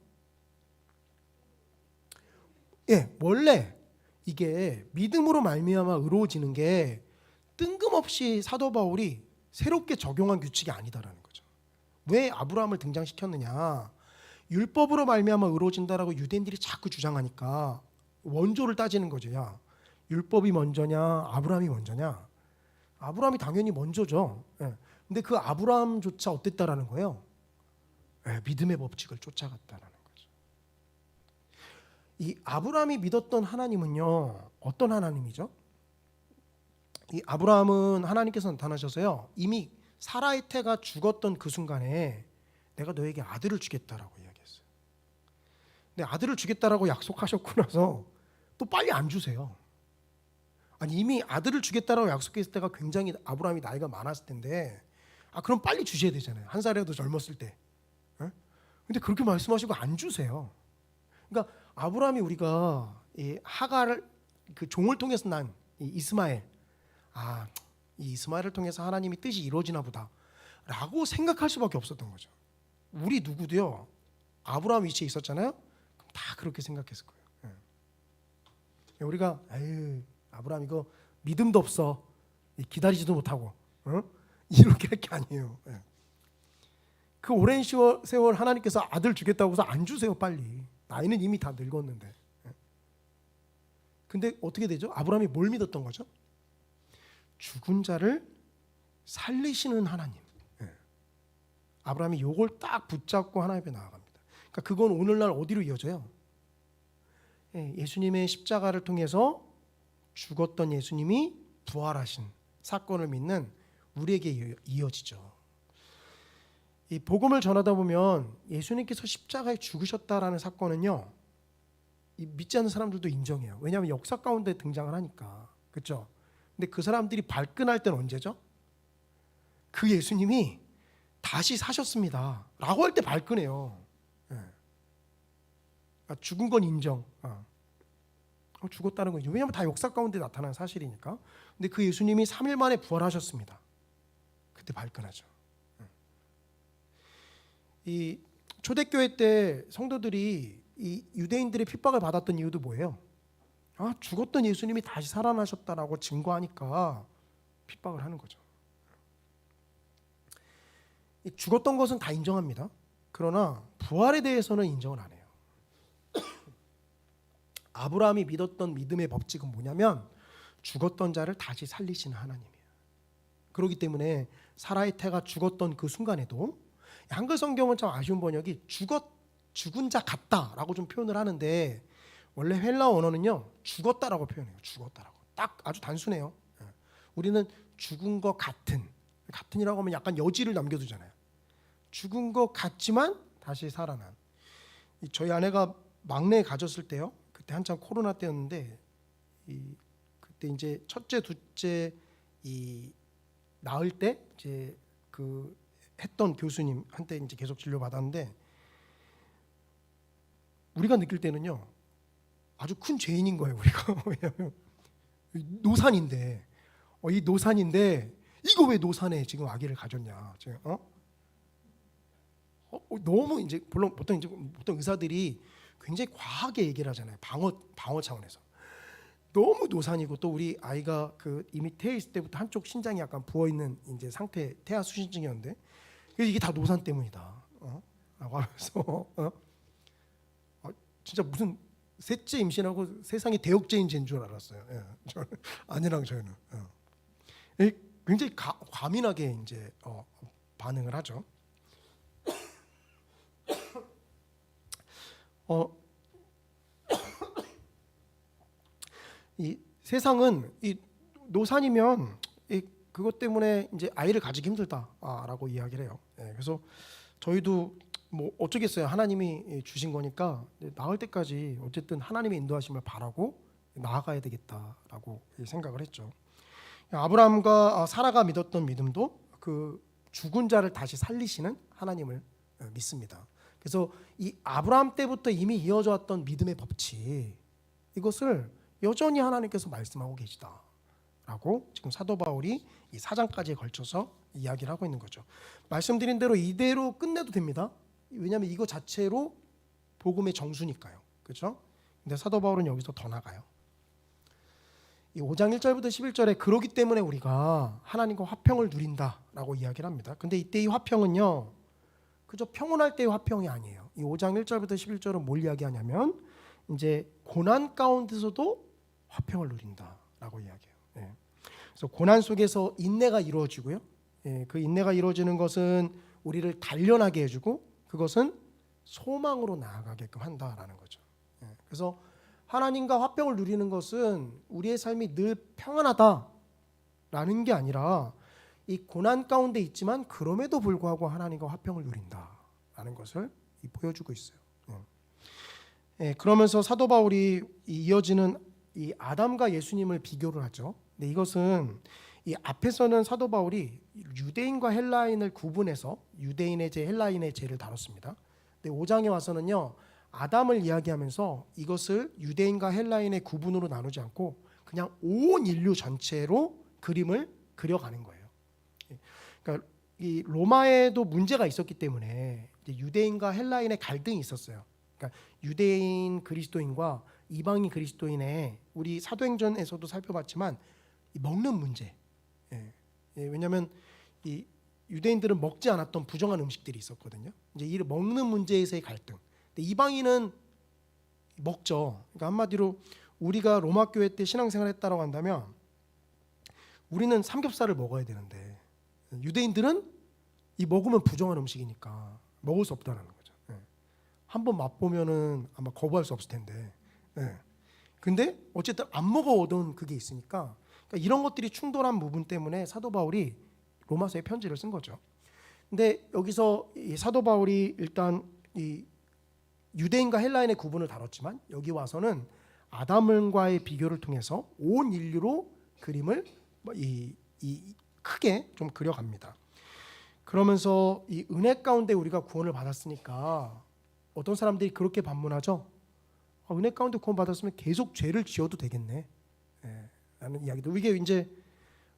원래 이게 믿음으로 말미암아 의로워지는 게 뜬금없이 사도 바울이 새롭게 적용한 규칙이 아니다라는 거죠. 왜 아브라함을 등장시켰느냐? 율법으로 말미암아 의로워진다라고 유대인들이 자꾸 주장하니까 원조를 따지는 거죠. 야, 율법이 먼저냐, 아브라함이 먼저냐? 아브라함이 당연히 먼저죠. 근데 그 아브라함조차 어땠다라는 거예요? 믿음의 법칙을 쫓아갔다라는 거죠. 이 아브라함이 믿었던 하나님은요, 어떤 하나님이죠? 이 아브라함은 하나님께서 나타나셔서요, 이미 사라의 태가 죽었던 그 순간에 내가 너에게 아들을 주겠다라고 이야기했어요. 근데 아들을 주겠다라고 약속하셨고 나서 또 빨리 안 주세요. 아니 이미 아들을 주겠다라고 약속했을 때가 굉장히 아브라함이 나이가 많았을 텐데 그럼 빨리 주셔야 되잖아요. 한 살이라도 젊었을 때. 근데 그렇게 말씀하시고 안 주세요. 그러니까 아브라함이 우리가 이 하갈을 그 종을 통해서 난 이 이스마엘, 이 이스마엘을 통해서 하나님이 뜻이 이루어지나 보다라고 생각할 수밖에 없었던 거죠. 우리 누구도요 아브라함 위치에 있었잖아요. 그럼 다 그렇게 생각했을 거예요. 우리가 아브라함 이거 믿음도 없어, 기다리지도 못하고 이렇게 할 게 아니에요. 그 오랜 세월 하나님께서 아들 주겠다고 해서 안 주세요. 빨리 나이는 이미 다 늙었는데. 근데 어떻게 되죠? 아브라함이 뭘 믿었던 거죠? 죽은 자를 살리시는 하나님. 아브라함이 요걸 딱 붙잡고 하나님 앞에 나아갑니다. 그러니까 그건 오늘날 어디로 이어져요? 예수님의 십자가를 통해서 죽었던 예수님이 부활하신 사건을 믿는 우리에게 이어지죠. 이 복음을 전하다 보면 예수님께서 십자가에 죽으셨다라는 사건은요, 이 믿지 않는 사람들도 인정해요. 왜냐하면 역사 가운데 등장을 하니까. 그렇죠? 근데 그 사람들이 발끈할 때는 언제죠? 그 예수님이 다시 사셨습니다 라고 할 때 발끈해요. 죽은 건 인정. 죽었다는 거죠. 왜냐하면 다 역사 가운데 나타난 사실이니까. 근데 그 예수님이 3일 만에 부활하셨습니다. 그때 발끈하죠. 이 초대교회 때 성도들이 이 유대인들의 핍박을 받았던 이유도 뭐예요? 죽었던 예수님이 다시 살아나셨다라고 증거하니까 핍박을 하는 거죠. 죽었던 것은 다 인정합니다. 그러나 부활에 대해서는 인정을 안 해요. 아브라함이 믿었던 믿음의 법칙은 뭐냐면 죽었던 자를 다시 살리시는 하나님이에요. 그렇기 때문에 사라의 태가 죽었던 그 순간에도, 한글 성경은 참 아쉬운 번역이 죽은 자 같다라고 좀 표현을 하는데 원래 헬라어 언어는요 죽었다라고 표현해요. 죽었다라고 딱 아주 단순해요. 우리는 죽은 것 같은이라고 하면 약간 여지를 남겨두잖아요. 죽은 것 같지만 다시 살아난. 저희 아내가 막내 가졌을 때요, 그때 한참 코로나 때였는데 그때 이제 첫째 둘째 낳을 때 이제 그 했던 교수님한테 이제 계속 진료 받았는데 우리가 느낄 때는요 아주 큰 죄인인 거예요. 우리가 왜냐하면 노산인데 이 노산인데 이거 왜 노산에 지금 아기를 가졌냐 지금 너무 이제 물론 보통 의사들이 굉장히 과하게 얘기를 하잖아요. 방어 차원에서 너무 노산이고 또 우리 아이가 그 이미 태아 있을 때부터 한쪽 신장이 약간 부어 있는 이제 상태 태아 수신증이었는데 이게 다 노산 때문이다. 라고 하면서 진짜 무슨 셋째 임신하고 세상에 대역죄인 죄인 줄 알았어요. 저는 아내랑 저희는 굉장히 과민하게 이제 반응을 하죠. 이 세상은 이 노산이면 그것 때문에 이제 아이를 가지기 힘들다라고 이야기를 해요. 그래서 저희도 뭐 어쩌겠어요. 하나님이 주신 거니까 나을 때까지 어쨌든 하나님의 인도하심을 바라고 나아가야 되겠다라고 생각을 했죠. 아브라함과 사라가 믿었던 믿음도 그 죽은 자를 다시 살리시는 하나님을 믿습니다. 그래서 이 아브라함 때부터 이미 이어져 왔던 믿음의 법칙, 이것을 여전히 하나님께서 말씀하고 계시다라고 지금 사도 바울이 이 4장까지에 걸쳐서 이야기를 하고 있는 거죠. 말씀드린 대로 이대로 끝내도 됩니다. 왜냐하면 이거 자체로 복음의 정수니까요. 그렇죠? 근데 사도 바울은 여기서 더 나가요. 이 5장 1절부터 11절에 그러기 때문에 우리가 하나님과 화평을 누린다라고 이야기를 합니다. 근데 이때 이 화평은요, 그저 평온할 때의 화평이 아니에요. 이 5장 1절부터 11절은 뭘 이야기하냐면 이제 고난 가운데서도 화평을 누린다라고 이야기해요. 그래서 고난 속에서 인내가 이루어지고요. 그 인내가 이루어지는 것은 우리를 단련하게 해주고 그것은 소망으로 나아가게끔 한다라는 거죠. 그래서 하나님과 화평을 누리는 것은 우리의 삶이 늘 평안하다라는 게 아니라 이 고난 가운데 있지만 그럼에도 불구하고 하나님과 화평을 누린다라는 것을 보여주고 있어요. 그러면서 사도 바울이 이어지는 이 아담과 예수님을 비교를 하죠. 근데 이것은 이 앞에서는 사도 바울이 유대인과 헬라인을 구분해서 유대인의 죄, 헬라인의 죄를 다뤘습니다. 근데 5장에 와서는요, 아담을 이야기하면서 이것을 유대인과 헬라인의 구분으로 나누지 않고 그냥 온 인류 전체로 그림을 그려가는 거예요. 그러니까 이 로마에도 문제가 있었기 때문에 유대인과 헬라인의 갈등이 있었어요. 그러니까 유대인 그리스도인과 이방인 그리스도인의 우리 사도행전에서도 살펴봤지만 이 먹는 문제. 왜냐하면 이 유대인들은 먹지 않았던 부정한 음식들이 있었거든요. 이제 이 먹는 문제에서의 갈등. 근데 이방인은 먹죠. 그러니까 한마디로 우리가 로마 교회 때 신앙생활했다라고 한다면 우리는 삼겹살을 먹어야 되는데 유대인들은 이 먹으면 부정한 음식이니까 먹을 수 없다는 거죠. 한번 맛보면은 아마 거부할 수 없을 텐데. 근데 어쨌든 안 먹어오던 그게 있으니까 그러니까 이런 것들이 충돌한 부분 때문에 사도 바울이 로마서에 편지를 쓴 거죠. 근데 여기서 이 사도 바울이 일단 이 유대인과 헬라인의 구분을 다뤘지만 여기 와서는 아담과의 비교를 통해서 온 인류로 그림을 크게 좀 그려갑니다. 그러면서 이 은혜 가운데 우리가 구원을 받았으니까 어떤 사람들이 그렇게 반문하죠. 은혜 가운데 구원 받았으면 계속 죄를 지어도 되겠네. 라는 이야기도 이게 이제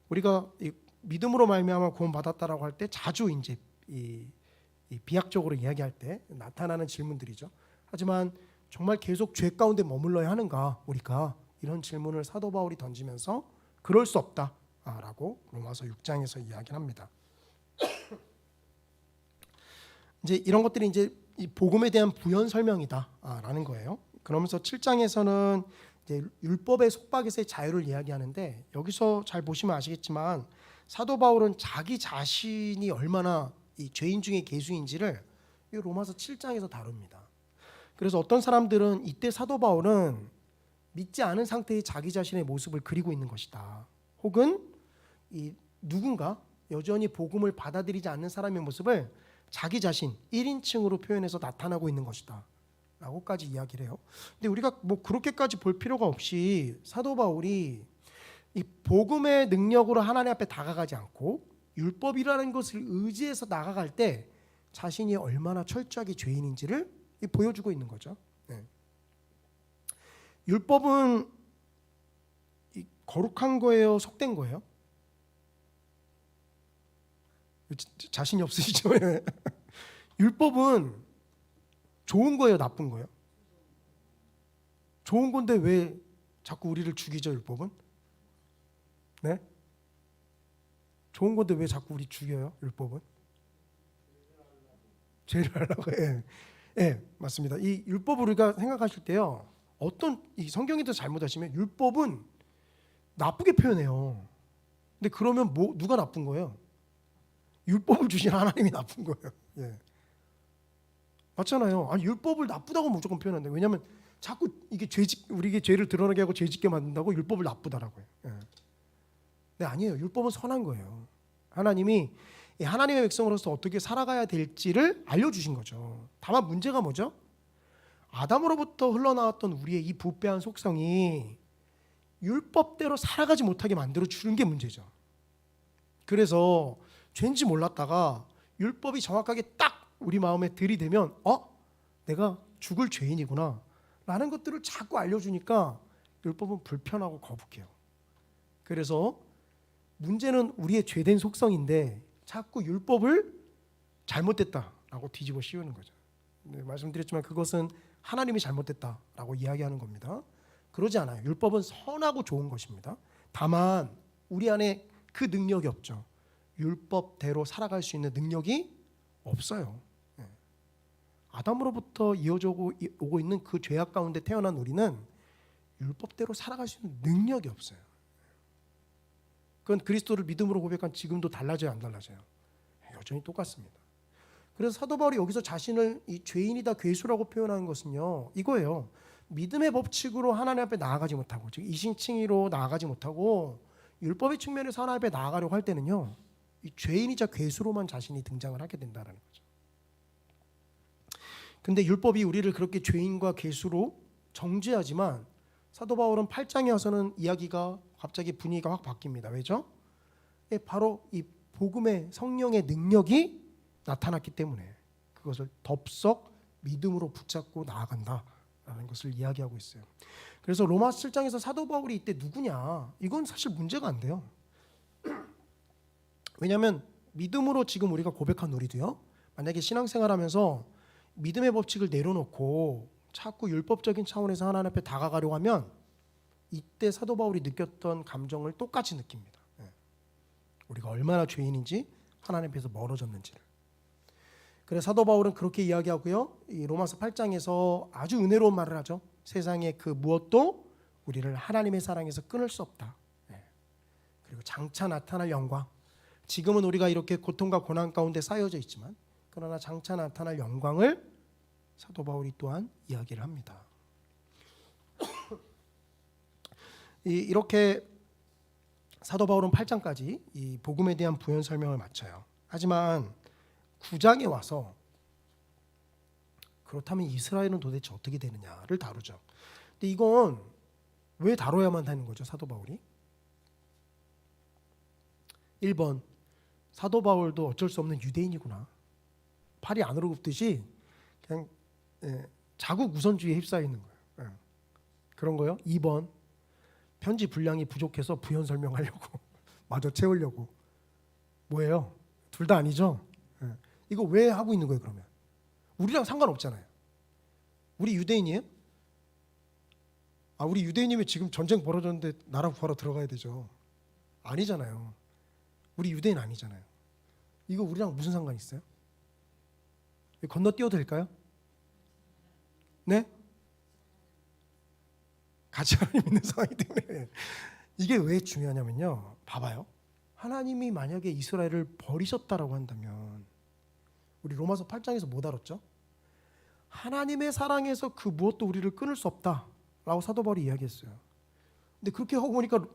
우리가 이 믿음으로 말미암아 구원 받았다라고 할 때 자주 이제 이 비약적으로 이야기할 때 나타나는 질문들이죠. 하지만 정말 계속 죄 가운데 머물러야 하는가 우리가 이런 질문을 사도 바울이 던지면서 그럴 수 없다라고 로마서 6장에서 이야기를 합니다. 이제 이런 것들이 이제 이 복음에 대한 부연 설명이다라는 거예요. 그러면서 7장에서는 이제 율법의 속박에서의 자유를 이야기하는데 여기서 잘 보시면 아시겠지만 사도 바울은 자기 자신이 얼마나 이 죄인 중에 괴수인지를 이 로마서 7장에서 다룹니다. 그래서 어떤 사람들은 이때 사도 바울은 믿지 않은 상태의 자기 자신의 모습을 그리고 있는 것이다. 혹은 이 누군가 여전히 복음을 받아들이지 않는 사람의 모습을 자기 자신 1인칭으로 표현해서 나타나고 있는 것이다 라고까지 이야기를 해요. 근데 우리가 뭐 그렇게까지 볼 필요가 없이 사도 바울이 이 복음의 능력으로 하나님 앞에 다가가지 않고 율법이라는 것을 의지해서 나아갈 때 자신이 얼마나 철저하게 죄인인지를 보여주고 있는 거죠. 율법은 거룩한 거예요, 속된 거예요? 자신이 없으시죠? 율법은 좋은 거예요, 나쁜 거예요? 좋은 건데 왜 자꾸 우리를 죽이죠, 율법은? 네? 좋은 건데 왜 자꾸 우리 죽여요, 율법은? 죄를 하려고. 맞습니다. 이 율법을 우리가 생각하실 때요, 어떤 이 성경에도 잘못하시면 율법은 나쁘게 표현해요. 근데 그러면 누가 나쁜 거예요? 율법을 주신 하나님이 나쁜 거예요. 맞잖아요. 아니, 율법을 나쁘다고 무조건 표현한다. 왜냐하면 자꾸 이게 우리에게 죄를 드러나게 하고 죄짓게 만든다고 율법을 나쁘다라고요. 네, 아니에요. 율법은 선한 거예요. 하나님이 이 하나님의 백성으로서 어떻게 살아가야 될지를 알려주신 거죠. 다만 문제가 뭐죠? 아담으로부터 흘러나왔던 우리의 이 부패한 속성이 율법대로 살아가지 못하게 만들어 주는 게 문제죠. 그래서 죄인지 몰랐다가 율법이 정확하게 딱 우리 마음에 들이대면 내가 죽을 죄인이구나 라는 것들을 자꾸 알려주니까 율법은 불편하고 거북해요. 그래서 문제는 우리의 죄된 속성인데 자꾸 율법을 잘못됐다라고 뒤집어 씌우는 거죠. 네, 말씀드렸지만 그것은 하나님이 잘못됐다라고 이야기하는 겁니다. 그러지 않아요. 율법은 선하고 좋은 것입니다. 다만 우리 안에 그 능력이 없죠. 율법대로 살아갈 수 있는 능력이 없어요. 아담으로부터 이어져 오고 있는 그 죄악 가운데 태어난 우리는 율법대로 살아갈 수 있는 능력이 없어요. 그건 그리스도를 믿음으로 고백한 지금도 달라져요, 안 달라져요? 여전히 똑같습니다. 그래서 사도 바울이 여기서 자신을 이 죄인이다, 괴수라고 표현하는 것은요, 이거예요. 믿음의 법칙으로 하나님 앞에 나아가지 못하고, 즉 이신칭의로 나아가지 못하고 율법의 측면에서 하나님 앞에 나아가려고 할 때는요, 이 죄인이자 괴수로만 자신이 등장을 하게 된다는 거죠. 근데 율법이 우리를 그렇게 죄인과 괴수로 정죄하지만 사도 바울은 8장에 와서는 이야기가 갑자기 분위기가 확 바뀝니다. 왜죠? 바로 이 복음의 성령의 능력이 나타났기 때문에 그것을 덥석 믿음으로 붙잡고 나아간다라는 것을 이야기하고 있어요. 그래서 로마서 7장에서 사도 바울이 이때 누구냐? 이건 사실 문제가 안 돼요. 왜냐하면 믿음으로 지금 우리가 고백한 우리도요, 만약에 신앙생활하면서 믿음의 법칙을 내려놓고 자꾸 율법적인 차원에서 하나님 앞에 다가가려고 하면 이때 사도 바울이 느꼈던 감정을 똑같이 느낍니다. 우리가 얼마나 죄인인지 하나님 앞에서 멀어졌는지를. 그래서 사도 바울은 그렇게 이야기하고요, 이 로마서 8장에서 아주 은혜로운 말을 하죠. 세상의 그 무엇도 우리를 하나님의 사랑에서 끊을 수 없다. 그리고 장차 나타날 영광, 지금은 우리가 이렇게 고통과 고난 가운데 쌓여져 있지만 그러나 장차 나타날 영광을 사도 바울이 또한 이야기를 합니다. 이렇게 사도 바울은 8장까지 이 복음에 대한 부연 설명을 마쳐요. 하지만 9장에 와서 그렇다면 이스라엘은 도대체 어떻게 되느냐를 다루죠. 근데 이건 왜 다뤄야만 하는 거죠, 사도 바울이? 1번, 사도 바울도 어쩔 수 없는 유대인이구나. 팔이 안으로 굽듯이 그냥 자국 우선주의에 휩싸여 있는 거예요. 그런 거요. 2번, 편지 분량이 부족해서 부연 설명하려고 마저 채우려고. 뭐예요? 둘 다 아니죠. 이거 왜 하고 있는 거예요, 그러면? 우리랑 상관없잖아요. 우리 유대인이에요? 우리 유대인이면 지금 전쟁 벌어졌는데 나라 구하러 들어가야 되죠. 아니잖아요. 우리 유대인 아니잖아요. 이거 우리랑 무슨 상관이 있어요? 건너뛰어도 될까요? 네? 같이 하나님 믿는 상황이기 때문에. 이게 왜 중요하냐면요, 봐봐요. 하나님이 만약에 이스라엘을 버리셨다라고 한다면 우리 로마서 8장에서 뭐 다뤘죠? 하나님의 사랑에서 그 무엇도 우리를 끊을 수 없다라고 사도 바울이 이야기했어요. 근데 그렇게 하고 보니까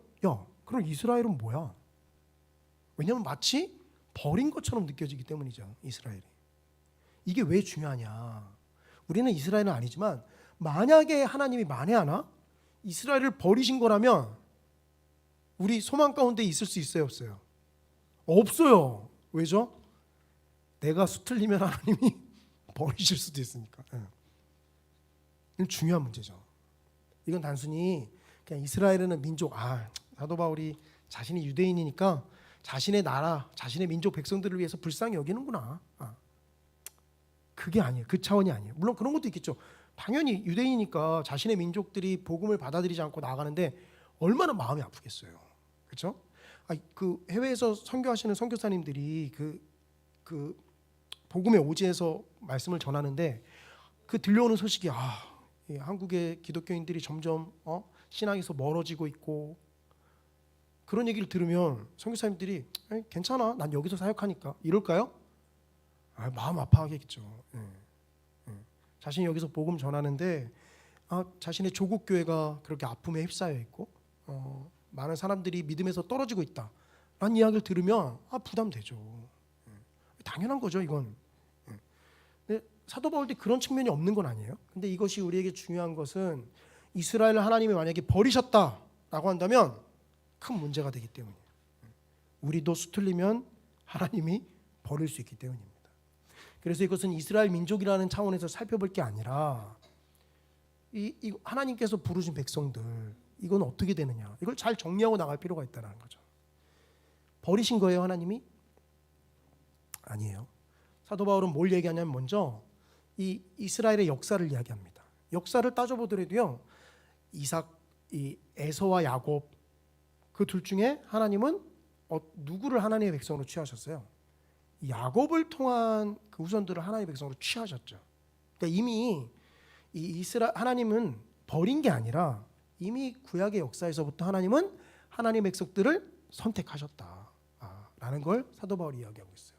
그럼 이스라엘은 뭐야? 왜냐하면 마치 버린 것처럼 느껴지기 때문이죠, 이스라엘이. 이게 왜 중요하냐? 우리는 이스라엘은 아니지만 만약에 하나님이 만에 하나 이스라엘을 버리신 거라면 우리 소망 가운데 있을 수 있어요, 없어요? 없어요. 왜죠? 내가 수틀리면 하나님이 버리실 수도 있으니까. 이건 중요한 문제죠. 이건 단순히 그냥 이스라엘은 민족, 사도 바울이 자신이 유대인이니까 자신의 나라, 자신의 민족 백성들을 위해서 불쌍히 여기는구나. 그게 아니에요. 그 차원이 아니에요. 물론 그런 것도 있겠죠. 당연히 유대인이니까 자신의 민족들이 복음을 받아들이지 않고 나가는데 얼마나 마음이 아프겠어요. 그렇죠? 그 해외에서 선교하시는 선교사님들이 그 복음의 오지에서 말씀을 전하는데 그 들려오는 소식이 이 한국의 기독교인들이 점점 신앙에서 멀어지고 있고, 그런 얘기를 들으면 선교사님들이 괜찮아, 난 여기서 사역하니까 이럴까요? 마음 아파하겠죠. 자신이 여기서 복음 전하는데 자신의 조국 교회가 그렇게 아픔에 휩싸여 있고 많은 사람들이 믿음에서 떨어지고 있다라는 이야기를 들으면 부담되죠. 당연한 거죠, 이건. 근데 사도 바울도 그런 측면이 없는 건 아니에요. 근데 이것이 우리에게 중요한 것은 이스라엘을 하나님이 만약에 버리셨다라고 한다면 큰 문제가 되기 때문이에요. 우리도 수틀리면 하나님이 버릴 수 있기 때문입니다. 그래서 이것은 이스라엘 민족이라는 차원에서 살펴볼 게 아니라 이 하나님께서 부르신 백성들, 이건 어떻게 되느냐, 이걸 잘 정리하고 나갈 필요가 있다는 거죠. 버리신 거예요, 하나님이? 아니에요. 사도 바울은 뭘 얘기하냐면 먼저 이 이스라엘의 역사를 이야기합니다. 역사를 따져보더라도요, 이삭, 이 에서와 야곱, 그 둘 중에 하나님은 누구를 하나님의 백성으로 취하셨어요? 야곱을 통한 그 후손들을 하나님의 백성으로 취하셨죠. 그러니까 이미 하나님은 버린 게 아니라 이미 구약의 역사에서부터 하나님은 하나님의 백성들을 선택하셨다라는 걸 사도 바울이 이야기하고 있어요.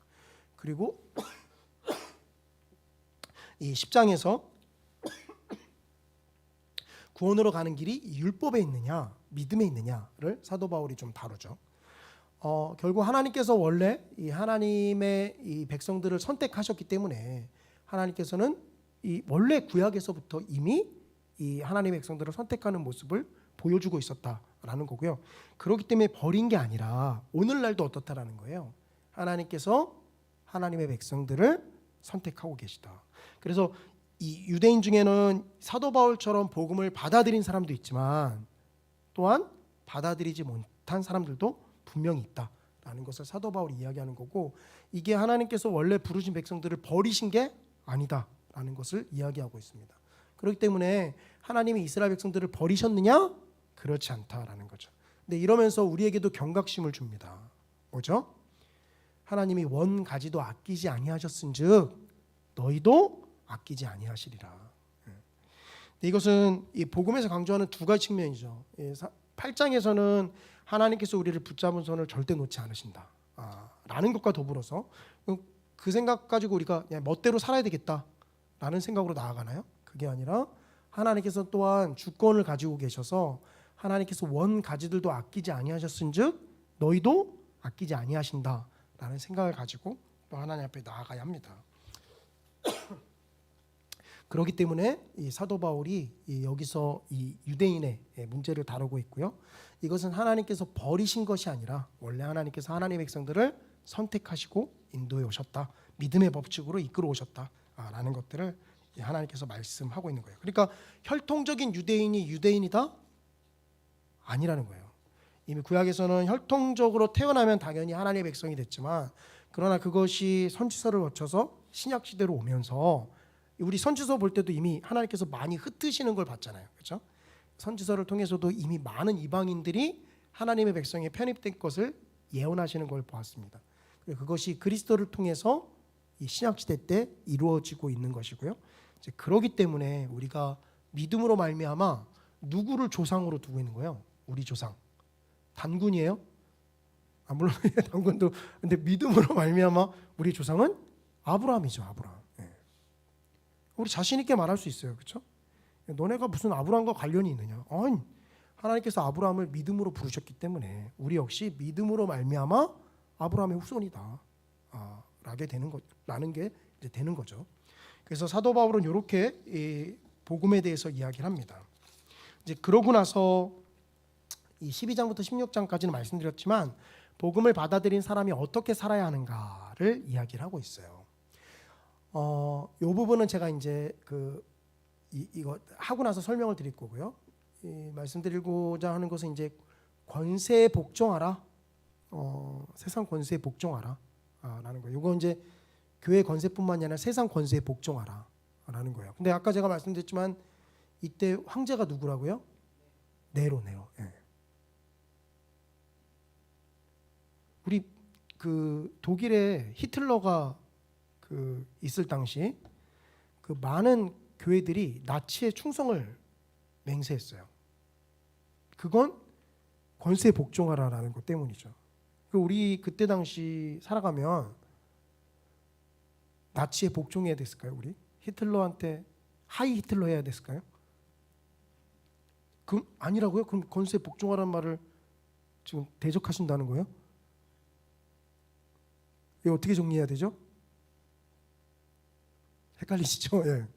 그리고 이 10장에서 구원으로 가는 길이 율법에 있느냐 믿음에 있느냐를 사도 바울이 좀 다루죠. 결국 하나님께서 원래 이 하나님의 이 백성들을 선택하셨기 때문에 하나님께서는 이 원래 구약에서부터 이미 이 하나님의 백성들을 선택하는 모습을 보여주고 있었다라는 거고요. 그렇기 때문에 버린 게 아니라 오늘날도 어떻다라는 거예요. 하나님께서 하나님의 백성들을 선택하고 계시다. 그래서 이 유대인 중에는 사도 바울처럼 복음을 받아들인 사람도 있지만 또한 받아들이지 못한 사람들도 분명히 있다라는 것을 사도 바울이 이야기하는 거고, 이게 하나님께서 원래 부르신 백성들을 버리신 게 아니다라는 것을 이야기하고 있습니다. 그렇기 때문에 하나님이 이스라엘 백성들을 버리셨느냐? 그렇지 않다라는 거죠. 근데 이러면서 우리에게도 경각심을 줍니다. 뭐죠? 하나님이 원 가지도 아끼지 아니하셨은즉 너희도 아끼지 아니하시리라. 이것은 이 복음에서 강조하는 두 가지 측면이죠. 8장에서는 하나님께서 우리를 붙잡은 손을 절대 놓지 않으신다 라는 것과 더불어서 그 생각 가지고 우리가 그냥 멋대로 살아야 되겠다라는 생각으로 나아가나요? 그게 아니라 하나님께서 또한 주권을 가지고 계셔서 하나님께서 원 가지들도 아끼지 아니하셨은즉 너희도 아끼지 아니하신다라는 생각을 가지고 또 하나님 앞에 나아가야 합니다. 그렇기 때문에 이 사도 바울이 여기서 이 유대인의 문제를 다루고 있고요. 이것은 하나님께서 버리신 것이 아니라 원래 하나님께서 하나님의 백성들을 선택하시고 인도해 오셨다, 믿음의 법칙으로 이끌어 오셨다라는 것들을 하나님께서 말씀하고 있는 거예요. 그러니까 혈통적인 유대인이 유대인이다? 아니라는 거예요. 이미 구약에서는 혈통적으로 태어나면 당연히 하나님의 백성이 됐지만, 그러나 그것이 선지서를 거쳐서 신약 시대로 오면서 우리 선지서 볼 때도 이미 하나님께서 많이 흩으시는 걸 봤잖아요. 그렇죠? 선지서를 통해서도 이미 많은 이방인들이 하나님의 백성에 편입된 것을 예언하시는 걸 보았습니다. 그것이 그리스도를 통해서 이 신약 시대 때 이루어지고 있는 것이고요. 이제 그러기 때문에 우리가 믿음으로 말미암아 누구를 조상으로 두고 있는 거예요? 우리 조상 단군이에요? 물론 단군도, 근데 믿음으로 말미암아 우리 조상은 아브라함이죠. 아브라함. 우리 자신 있게 말할 수 있어요. 그렇죠? 너네가 무슨 아브라함과 관련이 있느냐? 아니, 하나님께서 아브라함을 믿음으로 부르셨기 때문에 우리 역시 믿음으로 말미암아 아브라함의 후손이다 라게 되는 라는 게 이제 되는 거죠. 그래서 사도 바울은 이렇게 이 복음에 대해서 이야기를 합니다. 이제 그러고 나서 이 12장부터 16장까지는 말씀드렸지만 복음을 받아들인 사람이 어떻게 살아야 하는가를 이야기를 하고 있어요. 이 부분은 제가 이제 이거 하고 나서 설명을 드릴 거고요. 말씀드리고자 하는 것은 이제 권세에 복종하라, 세상 권세에 복종하라 라는 거예요. 이거 이제 교회 권세뿐만이 아니라 세상 권세에 복종하라 라는 거예요. 근데 아까 제가 말씀드렸지만 이때 황제가 누구라고요? 네로. 예. 우리 그 독일에 히틀러가 있을 당시 그 많은 교회들이 나치의 충성을 맹세했어요. 그건 권세에 복종하라라는 것 때문이죠. 우리 그때 당시 살아가면 나치에 복종해야 됐을까요? 우리 히틀러한테 하이 히틀러 해야 됐을까요? 아니라고요? 그럼 권세에 복종하라는 말을 지금 대적하신다는 거예요? 이거 어떻게 정리해야 되죠? 헷갈리시죠? 예.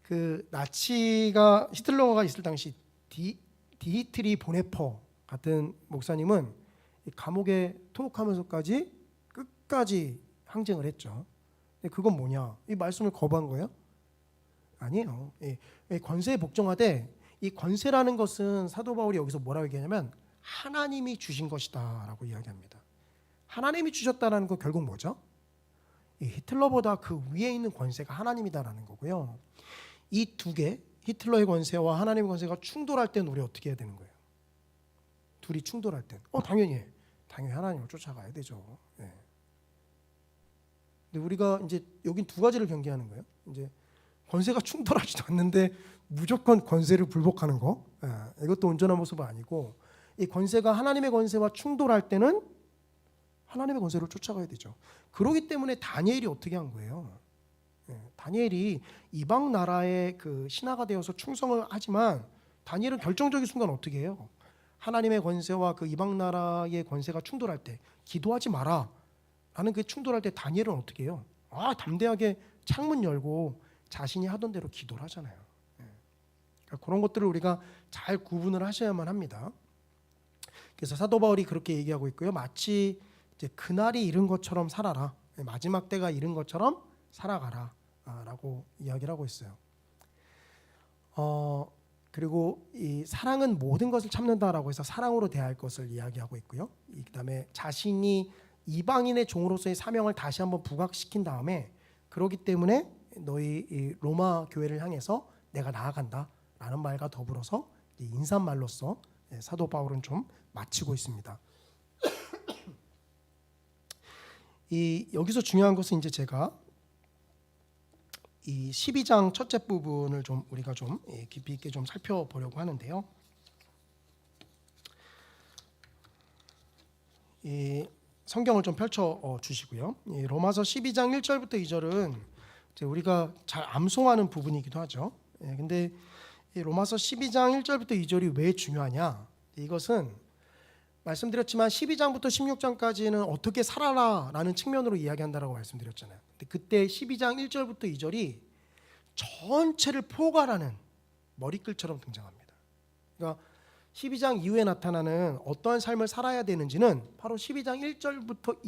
그 나치가 히틀러가 있을 당시 디히트리 보네퍼 같은 목사님은 이 감옥에 투옥하면서까지 끝까지 항쟁을 했죠. 근데 그건 뭐냐? 이 말씀을 거부한 거예요? 아니에요. 이 권세에 복종하되 이 권세라는 것은 사도 바울이 여기서 뭐라고 얘기하냐면 하나님이 주신 것이다라고 이야기합니다. 하나님이 주셨다라는 건 결국 뭐죠? 이 히틀러보다 그 위에 있는 권세가 하나님이다라는 거고요. 이 두 개, 히틀러의 권세와 하나님의 권세가 충돌할 때는 우리 어떻게 해야 되는 거예요? 둘이 충돌할 땐 당연히 하나님을 쫓아가야 되죠. 예. 근데 우리가 이제 여긴 두 가지를 경계하는 거예요. 이제 권세가 충돌하지도 않는데 무조건 권세를 불복하는 거, 이것도 온전한 모습은 아니고, 이 권세가 하나님의 권세와 충돌할 때는 하나님의 권세를 쫓아가야 되죠. 그렇기 때문에 다니엘이 어떻게 한 거예요? 다니엘이 이방 나라의 그 신하가 되어서 충성을 하지만 다니엘은 결정적인 순간 어떻게 해요? 하나님의 권세와 그 이방 나라의 권세가 충돌할 때 기도하지 마라 라는 그 충돌할 때 다니엘은 어떻게 해요? 담대하게 창문 열고 자신이 하던 대로 기도를 하잖아요. 그러니까 그런 것들을 우리가 잘 구분을 하셔야만 합니다. 그래서 사도 바울이 그렇게 얘기하고 있고요. 마치 이제 그날이 이른 것처럼 살아라. 마지막 때가 이른 것처럼 살아가라 라고 이야기를 하고 있어요. 그리고 이 사랑은 모든 것을 참는다라고 해서 사랑으로 대할 것을 이야기하고 있고요. 그다음에 자신이 이방인의 종으로서의 사명을 다시 한번 부각시킨 다음에 그러기 때문에 너희 이 로마 교회를 향해서 내가 나아간다라는 말과 더불어서 인사말로서 사도 바울은 좀 마치고 있습니다. 여기서 중요한 것은 이제 제가 이 12장 첫째 부분을 좀 우리가 좀 깊이 있게 좀 살펴보려고 하는데요. 이 성경을 좀 펼쳐 주시고요. 이 로마서 12장 1절부터 2절은 이제 우리가 잘 암송하는 부분이기도 하죠. 근데 이 로마서 12장 1절부터 2절이 왜 중요하냐? 이것은 말씀드렸지만 12장부터 16장까지는 어떻게 살아라라는 측면으로 이야기한다라고 말씀드렸잖아요. 근데 그때 12장 1절부터 2절이 전체를 포괄하는 머리글처럼 등장합니다. 그러니까 12장 이후에 나타나는 어떠한 삶을 살아야 되는지는 바로 12장 1절부터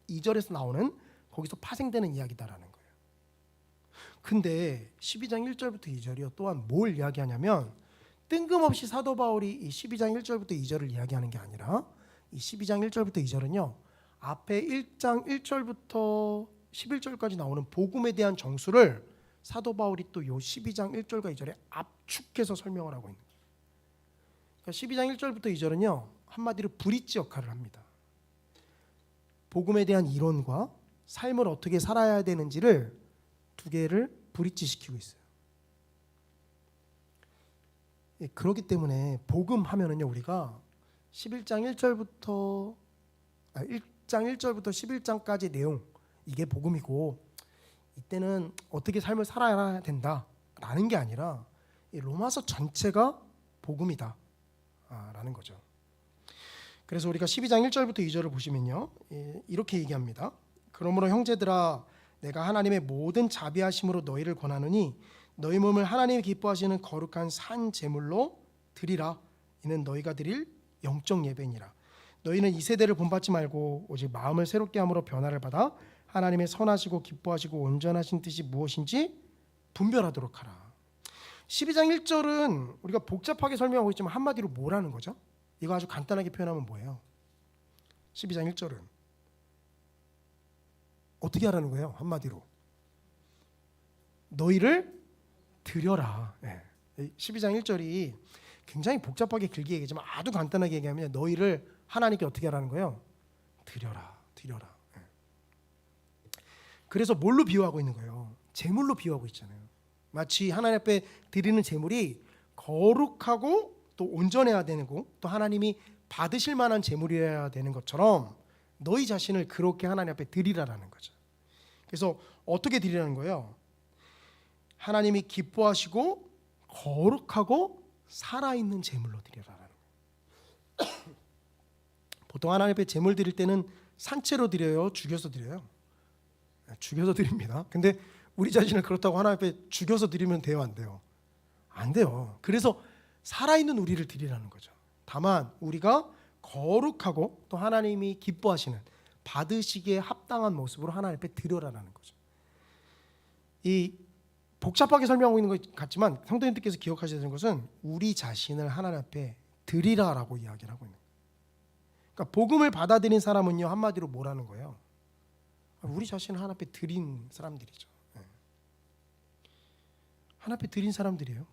2절에서 나오는 거기서 파생되는 이야기다라는 거예요. 근데 12장 1절부터 2절이요 또한 뭘 이야기하냐면 뜬금없이 사도 바울이 이 12장 1절부터 2절을 이야기하는 게 아니라 이 12장 1절부터 2절은요 앞에 1장 1절부터 11절까지 나오는 복음에 대한 정수를 사도 바울이 또 요 12장 1절과 2절에 압축해서 설명을 하고 있는 거예요. 그러니까 12장 1절부터 2절은요 한마디로 브릿지 역할을 합니다. 복음에 대한 이론과 삶을 어떻게 살아야 되는지를 두 개를 브릿지 시키고 있어요. 그렇기 때문에 복음 하면은요 우리가 1장 1절부터 11장까지 내용 이게 복음이고 이때는 어떻게 삶을 살아야 된다라는 게 아니라 이 로마서 전체가 복음이다 라는 거죠. 그래서 우리가 12장 1절부터 2절을 보시면요 이렇게 얘기합니다. 그러므로 형제들아 내가 하나님의 모든 자비하심으로 너희를 권하노니 너희 몸을 하나님이 기뻐하시는 거룩한 산 제물로 드리라. 이는 너희가 드릴 영적 예배니라. 너희는 이 세대를 본받지 말고 오직 마음을 새롭게 함으로 변화를 받아 하나님의 선하시고 기뻐하시고 온전하신 뜻이 무엇인지 분별하도록 하라. 12장 1절은 우리가 복잡하게 설명하고 있지만 한마디로 뭐라는 거죠? 이거 아주 간단하게 표현하면 뭐예요? 12장 1절은 어떻게 하라는 거예요? 한마디로 너희를 드려라. 12장 1절이 굉장히 복잡하게 길게 얘기하지만 아주 간단하게 얘기하면 너희를 하나님께 어떻게 하라는 거예요? 드려라. 그래서 뭘로 비유하고 있는 거예요? 제물로 비유하고 있잖아요. 마치 하나님 앞에 드리는 제물이 거룩하고 또 온전해야 되고 또 하나님이 받으실 만한 제물이어야 되는 것처럼 너희 자신을 그렇게 하나님 앞에 드리라라는 거죠. 그래서 어떻게 드리라는 거예요? 하나님이 기뻐하시고 거룩하고 살아있는 제물로 드리라라는 거예요. 보통 하나님 앞에 제물 드릴 때는 산채로 드려요, 죽여서 드려요? 죽여서 드립니다. 근데 우리 자신을 그렇다고 하나님 앞에 죽여서 드리면 돼요, 안 돼요? 안 돼요. 그래서 살아있는 우리를 드리라는 거죠. 다만 우리가 거룩하고 또 하나님이 기뻐하시는 받으시기에 합당한 모습으로 하나님 앞에 드려라라는 거죠. 이 복잡하게 설명하고 있는 것 같지만 성도님들께서 기억하셔야 되는 것은 우리 자신을 하나님 앞에 드리라라고 이야기를 하고 있는 거예요. 그러니까 복음을 받아들인 사람은요, 한마디로 뭐라는 거예요? 우리 자신을 하나님 앞에 드린 사람들이죠. 하나님 앞에 드린 사람들이에요.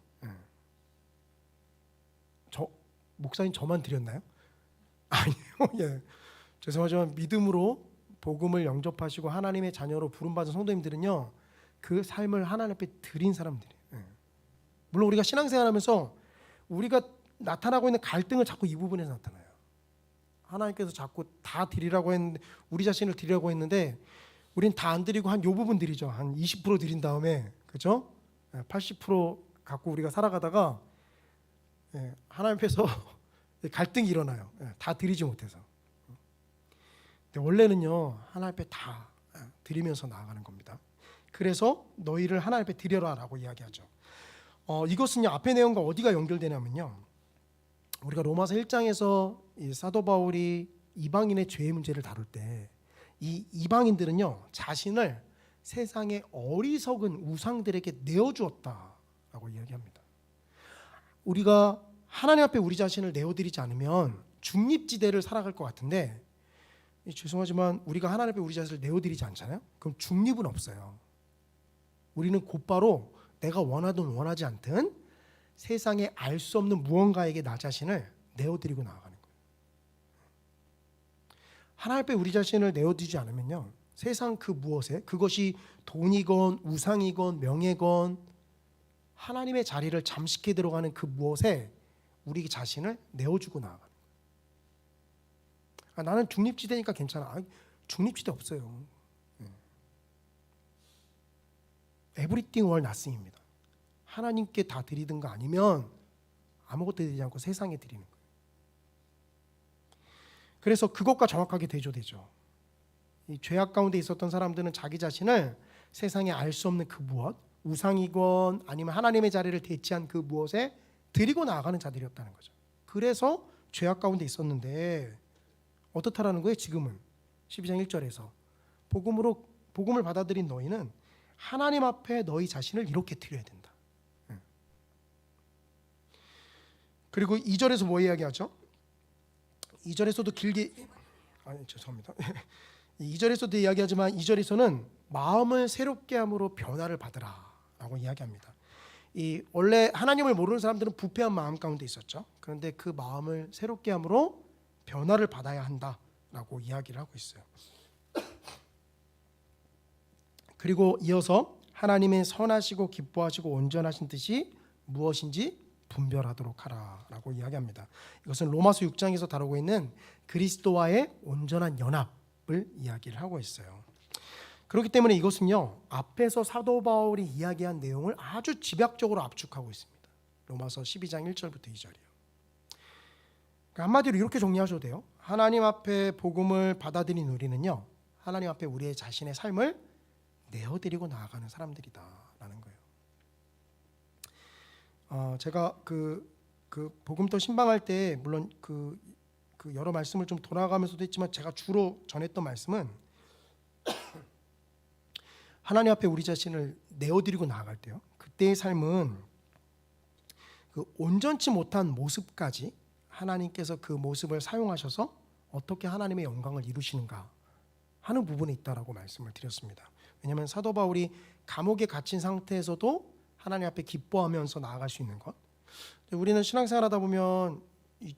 저 목사님 저만 드렸나요? 아니요. 예. 죄송하지만 믿음으로 복음을 영접하시고 하나님의 자녀로 부름받은 성도님들은요, 그 삶을 하나님 앞에 드린 사람들이에요. 물론 우리가 신앙생활하면서 우리가 나타나고 있는 갈등을 자꾸 이 부분에서 나타나요. 하나님께서 자꾸 다 드리라고 했는데, 우리 자신을 드리라고 했는데 우린 다 안 드리고 한 요 부분 드리죠. 한 20% 드린 다음에, 그죠? 80% 갖고 우리가 살아가다가 하나님 앞에서 갈등이 일어나요. 다 드리지 못해서. 근데 원래는요, 하나님 앞에 다 드리면서 나아가는 겁니다. 그래서 너희를 하나님 앞에 드려라라고 이야기하죠. 이것은요, 앞의 내용과 어디가 연결되냐면요, 우리가 로마서 1장에서 이 사도 바울이 이방인의 죄의 문제를 다룰 때 이 이방인들은요, 자신을 세상의 어리석은 우상들에게 내어주었다라고 이야기합니다. 우리가 하나님 앞에 우리 자신을 내어드리지 않으면 중립지대를 살아갈 것 같은데, 죄송하지만 우리가 하나님 앞에 우리 자신을 내어드리지 않잖아요. 그럼 중립은 없어요. 우리는 곧바로 내가 원하든 원하지 않든 세상에 알 수 없는 무언가에게 나 자신을 내어드리고 나아가는 거예요. 하나님 앞에 우리 자신을 내어드리지 않으면요, 세상 그 무엇에, 그것이 돈이건 우상이건 명예건 하나님의 자리를 잠식해 들어가는 그 무엇에 우리 자신을 내어주고 나아가는 거예요. 나는 중립지대니까 괜찮아. 중립지대 없어요. Everything or nothing입니다. 하나님께 다 드리든가 아니면 아무것도 드리지 않고 세상에 드리는 거예요. 그래서 그것과 정확하게 대조되죠. 이 죄악 가운데 있었던 사람들은 자기 자신을 세상에 알 수 없는 그 무엇, 우상이건 아니면 하나님의 자리를 대체한 그 무엇에 드리고 나아가는 자들이었다는 거죠. 그래서 죄악 가운데 있었는데 어떻다라는 거예요? 지금은 12장 1절에서 복음을 받아들인 너희는 하나님 앞에 너희 자신을 이렇게 드려야 된다. 그리고 2절에서 뭐 이야기하죠? 2절에서도 길게, 죄송합니다. 2절에서도 이야기하지만 2절에서는 마음을 새롭게 함으로 변화를 받으라라고 이야기합니다. 원래 하나님을 모르는 사람들은 부패한 마음 가운데 있었죠. 그런데 그 마음을 새롭게 함으로 변화를 받아야 한다라고 이야기를 하고 있어요. 그리고 이어서 하나님의 선하시고 기뻐하시고 온전하신 뜻이 무엇인지 분별하도록 하라라고 이야기합니다. 이것은 로마서 6장에서 다루고 있는 그리스도와의 온전한 연합을 이야기를 하고 있어요. 그렇기 때문에 이것은요, 앞에서 사도 바울이 이야기한 내용을 아주 집약적으로 압축하고 있습니다. 로마서 12장 1절부터 2절이요. 그러니까 한마디로 이렇게 정리하셔도 돼요. 하나님 앞에 복음을 받아들인 우리는요, 하나님 앞에 우리의 자신의 삶을 내어드리고 나아가는 사람들이다라는 거예요. 제가 그 복음터 신방할 때 물론 그 여러 말씀을 좀 돌아가면서도 했지만 제가 주로 전했던 말씀은 하나님 앞에 우리 자신을 내어드리고 나아갈 때요, 그때의 삶은 그 온전치 못한 모습까지 하나님께서 그 모습을 사용하셔서 어떻게 하나님의 영광을 이루시는가 하는 부분에 있다라고 말씀을 드렸습니다. 왜냐하면 사도 바울이 감옥에 갇힌 상태에서도 하나님 앞에 기뻐하면서 나아갈 수 있는 것, 우리는 신앙생활하다 보면 이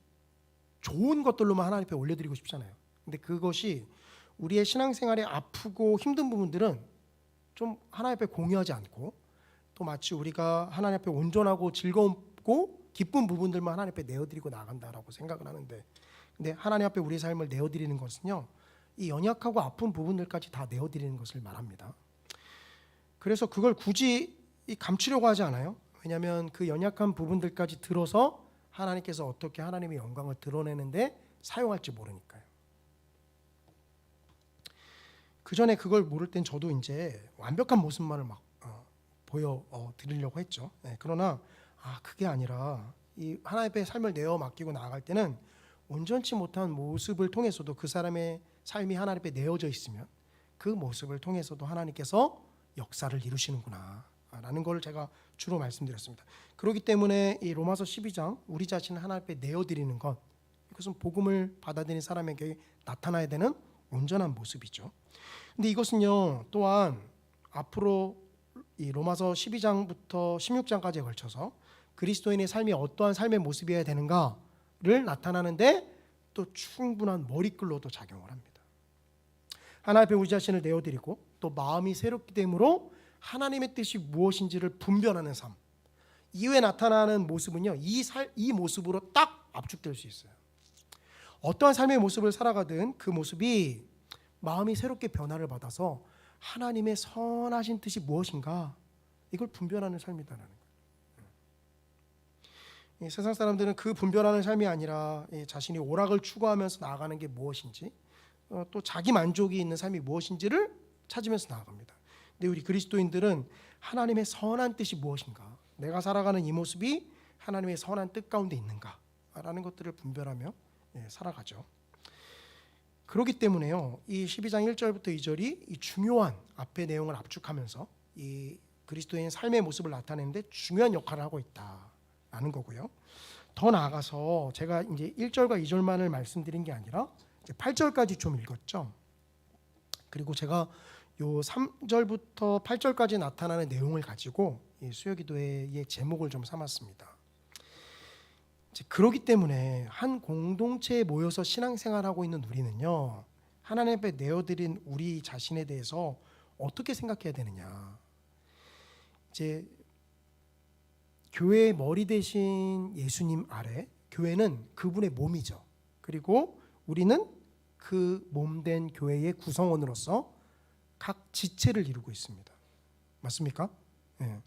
좋은 것들로만 하나님 앞에 올려드리고 싶잖아요. 근데 그것이 우리의 신앙생활에 아프고 힘든 부분들은 좀 하나님 앞에 공유하지 않고, 또 마치 우리가 하나님 앞에 온전하고 즐겁고 기쁜 부분들만 하나님 앞에 내어드리고 나간다라고 생각을 하는데, 근데 하나님 앞에 우리의 삶을 내어드리는 것은요, 이 연약하고 아픈 부분들까지 다 내어드리는 것을 말합니다. 그래서 그걸 굳이 감추려고 하지 않아요. 왜냐하면 그 연약한 부분들까지 들어서 하나님께서 어떻게 하나님의 영광을 드러내는데 사용할지 모르니까요. 그 전에 그걸 모를 땐 저도 이제 완벽한 모습만을 막 보여 드리려고 했죠. 그러나 그게 아니라 이 하나님의 삶을 내어 맡기고 나아갈 때는 온전치 못한 모습을 통해서도 그 사람의 삶이 하나님 앞에 내어져 있으면 그 모습을 통해서도 하나님께서 역사를 이루시는구나 라는 걸 제가 주로 말씀드렸습니다. 그렇기 때문에 이 로마서 12장 우리 자신을 하나님 앞에 내어드리는 것, 이것은 복음을 받아들인 사람에게 나타나야 되는 온전한 모습이죠. 근데 이것은요 또한 앞으로 이 로마서 12장부터 16장까지에 걸쳐서 그리스도인의 삶이 어떠한 삶의 모습이어야 되는가를 나타나는데 또 충분한 머리글로도 작용을 합니다. 하나님 앞에 우리 자신을 내어드리고 또 마음이 새롭게 됨으로 하나님의 뜻이 무엇인지를 분별하는 삶, 이후에 나타나는 모습은요 이 모습으로 딱 압축될 수 있어요. 어떠한 삶의 모습을 살아가든 그 모습이 마음이 새롭게 변화를 받아서 하나님의 선하신 뜻이 무엇인가 이걸 분별하는 삶이다라는 거예요. 세상 사람들은 그 분별하는 삶이 아니라 자신이 오락을 추구하면서 나아가는 게 무엇인지, 또 자기 만족이 있는 삶이 무엇인지를 찾으면서 나아갑니다. 근데 우리 그리스도인들은 하나님의 선한 뜻이 무엇인가, 내가 살아가는 이 모습이 하나님의 선한 뜻 가운데 있는가라는 것들을 분별하며 살아가죠. 그렇기 때문에요, 이 12장 1절부터 2절이 이 중요한 앞의 내용을 압축하면서 이 그리스도인 삶의 모습을 나타내는데 중요한 역할을 하고 있다라는 거고요. 더 나아가서 제가 이제 1절과 2절만을 말씀드린 게 아니라 이제 8절까지 좀 읽었죠. 그리고 제가 요 3절부터 8절까지 나타나는 내용을 가지고 이 수요기도회의 제목을 좀 삼았습니다. 그렇기 때문에 한 공동체에 모여서 신앙생활하고 있는 우리는요, 하나님 앞에 내어드린 우리 자신에 대해서 어떻게 생각해야 되느냐. 이제 교회의 머리 대신 예수님 아래, 교회는 그분의 몸이죠. 그리고 우리는 그 몸된 교회의 구성원으로서 각 지체를 이루고 있습니다. 맞습니까? 네.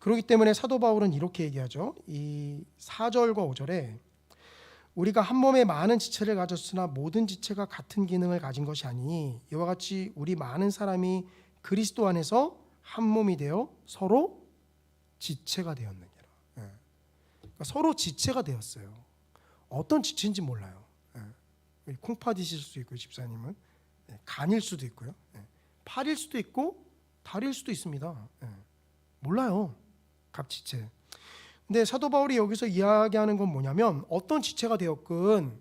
그렇기 때문에 사도 바울은 이렇게 얘기하죠. 이 4절과 5절에 우리가 한 몸에 많은 지체를 가졌으나 모든 지체가 같은 기능을 가진 것이 아니니 이와 같이 우리 많은 사람이 그리스도 안에서 한 몸이 되어 서로 지체가 되었느니라. 그러니까 서로 지체가 되었어요. 어떤 지체인지 몰라요. 콩팥이실 수도 있고요, 집사님은 간일 수도 있고요, 팔일 수도 있고 다리일 수도 있습니다. 몰라요, 각 지체. 근데 사도 바울이 여기서 이야기하는 건 뭐냐면 어떤 지체가 되었건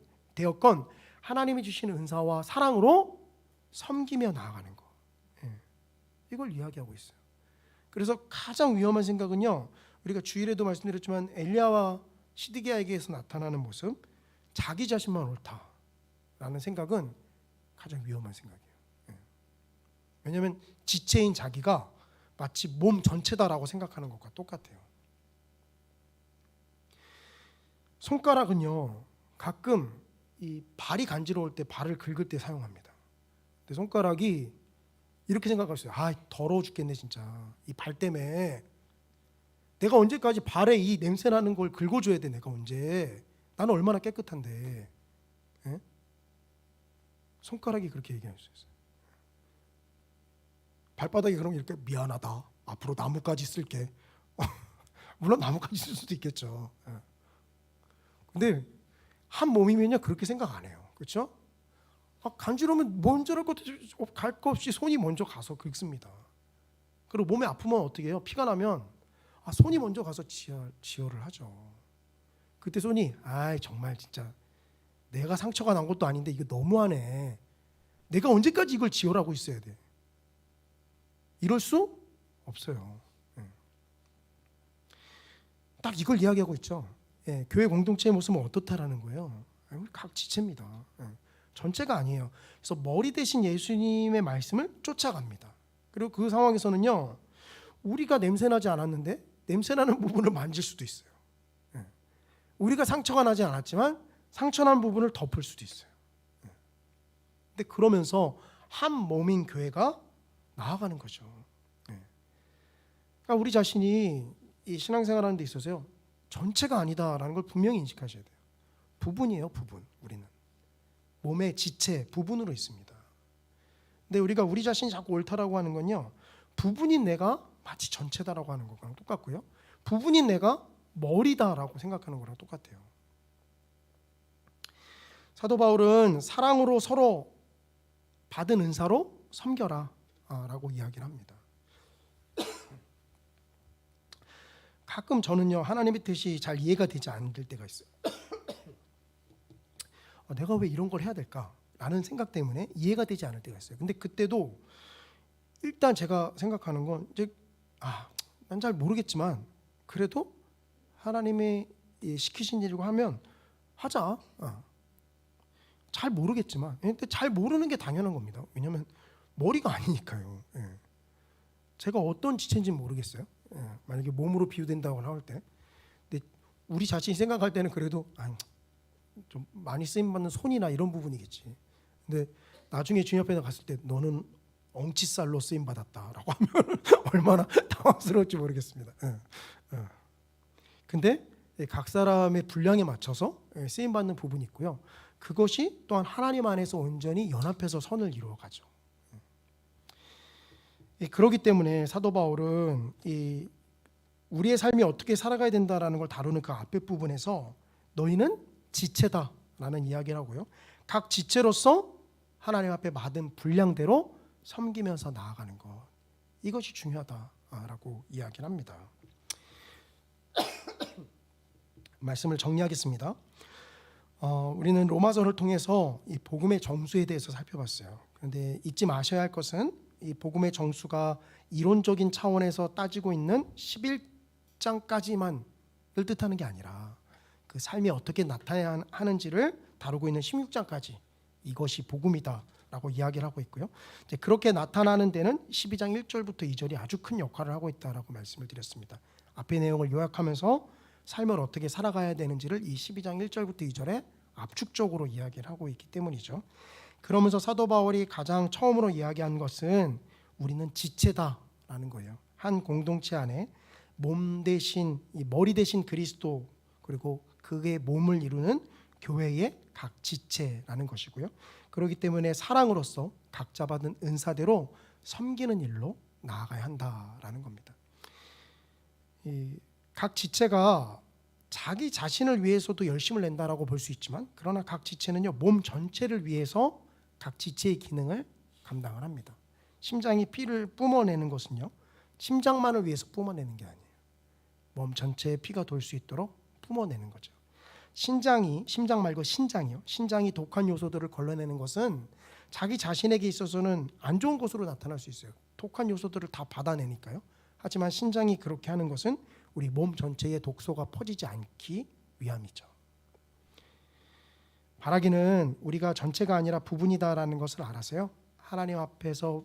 하나님이 주시는 은사와 사랑으로 섬기며 나아가는 거, 이걸 이야기하고 있어요. 그래서 가장 위험한 생각은요, 우리가 주일에도 말씀드렸지만 엘리야와 시드기야에게서 나타나는 모습, 자기 자신만 옳다라는 생각은 가장 위험한 생각이에요. 왜냐하면 지체인 자기가 마치 몸 전체다라고 생각하는 것과 똑같아요. 손가락은요, 가끔 이 발이 간지러울 때 발을 긁을 때 사용합니다. 근데 손가락이 이렇게 생각할 수 있어요. 더러워 죽겠네 진짜. 이 발 때문에 내가 언제까지 발에 이 냄새 나는 걸 긁어줘야 돼. 내가 언제? 나는 얼마나 깨끗한데. 손가락이 그렇게 얘기할 수 있어요. 발바닥이 그럼 이렇게 미안하다, 앞으로 나뭇가지 쓸게. 물론 나뭇가지 쓸 수도 있겠죠. 근데 한 몸이면요 그렇게 생각 안 해요. 그렇죠? 간지러우면 먼저 갈 거 없이 손이 먼저 가서 긁습니다. 그리고 몸에 아프면 어떻게 해요? 피가 나면 손이 먼저 가서 지혈을 하죠. 그때 손이 정말 진짜 내가 상처가 난 것도 아닌데 이거 너무하네. 내가 언제까지 이걸 지혈하고 있어야 돼? 이럴 수 없어요. 딱 이걸 이야기하고 있죠. 교회 공동체의 모습은 어떻다라는 거예요. 각 지체입니다. 전체가 아니에요. 그래서 머리 대신 예수님의 말씀을 쫓아갑니다. 그리고 그 상황에서는요, 우리가 냄새나지 않았는데 냄새나는 부분을 만질 수도 있어요. 우리가 상처가 나지 않았지만 상처난 부분을 덮을 수도 있어요. 근데 그러면서 한 몸인 교회가 나아가는 거죠. 그러니까 우리 자신이 이 신앙생활하는 데 있어서요, 전체가 아니다라는 걸 분명히 인식하셔야 돼요. 부분이에요, 부분. 우리는 몸의 지체, 부분으로 있습니다. 근데 우리가 우리 자신이 자꾸 옳다라고 하는 건요, 부분인 내가 마치 전체다라고 하는 거랑 똑같고요, 부분인 내가 머리다라고 생각하는 거랑 똑같아요. 사도 바울은 사랑으로 서로 받은 은사로 섬겨라 라고 이야기를 합니다. 가끔 저는요, 하나님의 뜻이 잘 이해가 되지 않을 때가 있어요. 내가 왜 이런 걸 해야 될까? 라는 생각 때문에 이해가 되지 않을 때가 있어요. 근데 그때도 일단 제가 생각하는 건 이제 난 잘 모르겠지만 그래도 하나님이 시키신 일이고 하면 하자. 잘 모르겠지만, 근데 잘 모르는 게 당연한 겁니다. 왜냐하면 머리가 아니니까요. 제가 어떤 지체인지 모르겠어요. 만약에 몸으로 비유된다고 나올 때, 근데 우리 자신이 생각할 때는 그래도 좀 많이 쓰임 받는 손이나 이런 부분이겠지. 근데 나중에 주님 앞에 갔을 때 너는 엉치살로 쓰임 받았다라고 하면 얼마나 당황스러울지 모르겠습니다. 근데 각 사람의 분량에 맞춰서 쓰임 받는 부분이 있고요. 그것이 또한 하나님 안에서 온전히 연합해서 선을 이루어가죠. 그렇기 때문에 사도 바울은 우리의 삶이 어떻게 살아가야 된다라는 걸 다루는 그 앞에 부분에서 너희는 지체다라는 이야기를 하고요, 각 지체로서 하나님 앞에 받은 분량대로 섬기면서 나아가는 것, 이것이 중요하다라고 이야기를 합니다. 말씀을 정리하겠습니다. 우리는 로마서를 통해서 이 복음의 정수에 대해서 살펴봤어요. 그런데 잊지 마셔야 할 것은 이 복음의 정수가 이론적인 차원에서 따지고 있는 11장까지만을 뜻하는 게 아니라 그 삶이 어떻게 나타나야 하는지를 다루고 있는 16장까지, 이것이 복음이다라고 이야기를 하고 있고요. 이제 그렇게 나타나는 데는 12장 1절부터 2절이 아주 큰 역할을 하고 있다라고 말씀을 드렸습니다. 앞의 내용을 요약하면서 삶을 어떻게 살아가야 되는지를 이 12장 1절부터 2절에 압축적으로 이야기를 하고 있기 때문이죠. 그러면서 사도 바울이 가장 처음으로 이야기한 것은 우리는 지체다라는 거예요. 한 공동체 안에 몸 대신, 이 머리 대신 그리스도, 그리고 그의 몸을 이루는 교회의 각 지체라는 것이고요. 그렇기 때문에 사랑으로서 각자 받은 은사대로 섬기는 일로 나아가야 한다라는 겁니다. 각 지체가 자기 자신을 위해서도 열심을 낸다라고 볼 수 있지만, 그러나 각 지체는요, 몸 전체를 위해서 각 지체의 기능을 감당을 합니다. 심장이 피를 뿜어내는 것은요, 심장만을 위해서 뿜어내는 게 아니에요. 몸 전체에 피가 돌 수 있도록 뿜어내는 거죠. 심장 말고 신장이요, 신장이 독한 요소들을 걸러내는 것은 자기 자신에게 있어서는 안 좋은 것으로 나타날 수 있어요. 독한 요소들을 다 받아내니까요. 하지만 신장이 그렇게 하는 것은 우리 몸 전체에 독소가 퍼지지 않기 위함이죠. 바라기는 우리가 전체가 아니라 부분이다라는 것을 알아서요, 하나님 앞에서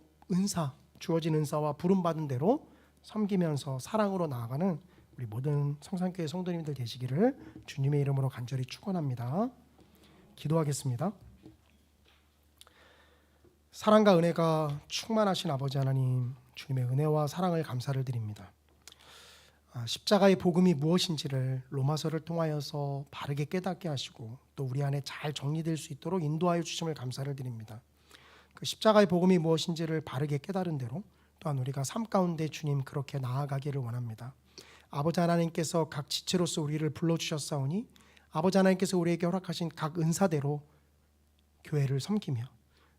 주어진 은사와 부름받은 대로 섬기면서 사랑으로 나아가는 우리 모든 성산교회 성도님들 되시기를 주님의 이름으로 간절히 축원합니다. 기도하겠습니다. 사랑과 은혜가 충만하신 아버지 하나님, 주님의 은혜와 사랑을 감사를 드립니다. 십자가의 복음이 무엇인지를 로마서를 통하여서 바르게 깨닫게 하시고 또 우리 안에 잘 정리될 수 있도록 인도하여 주심을 감사를 드립니다. 그 십자가의 복음이 무엇인지를 바르게 깨달은 대로 또한 우리가 삶 가운데 주님 그렇게 나아가기를 원합니다. 아버지 하나님께서 각 지체로서 우리를 불러주셨사오니 아버지 하나님께서 우리에게 허락하신 각 은사대로 교회를 섬기며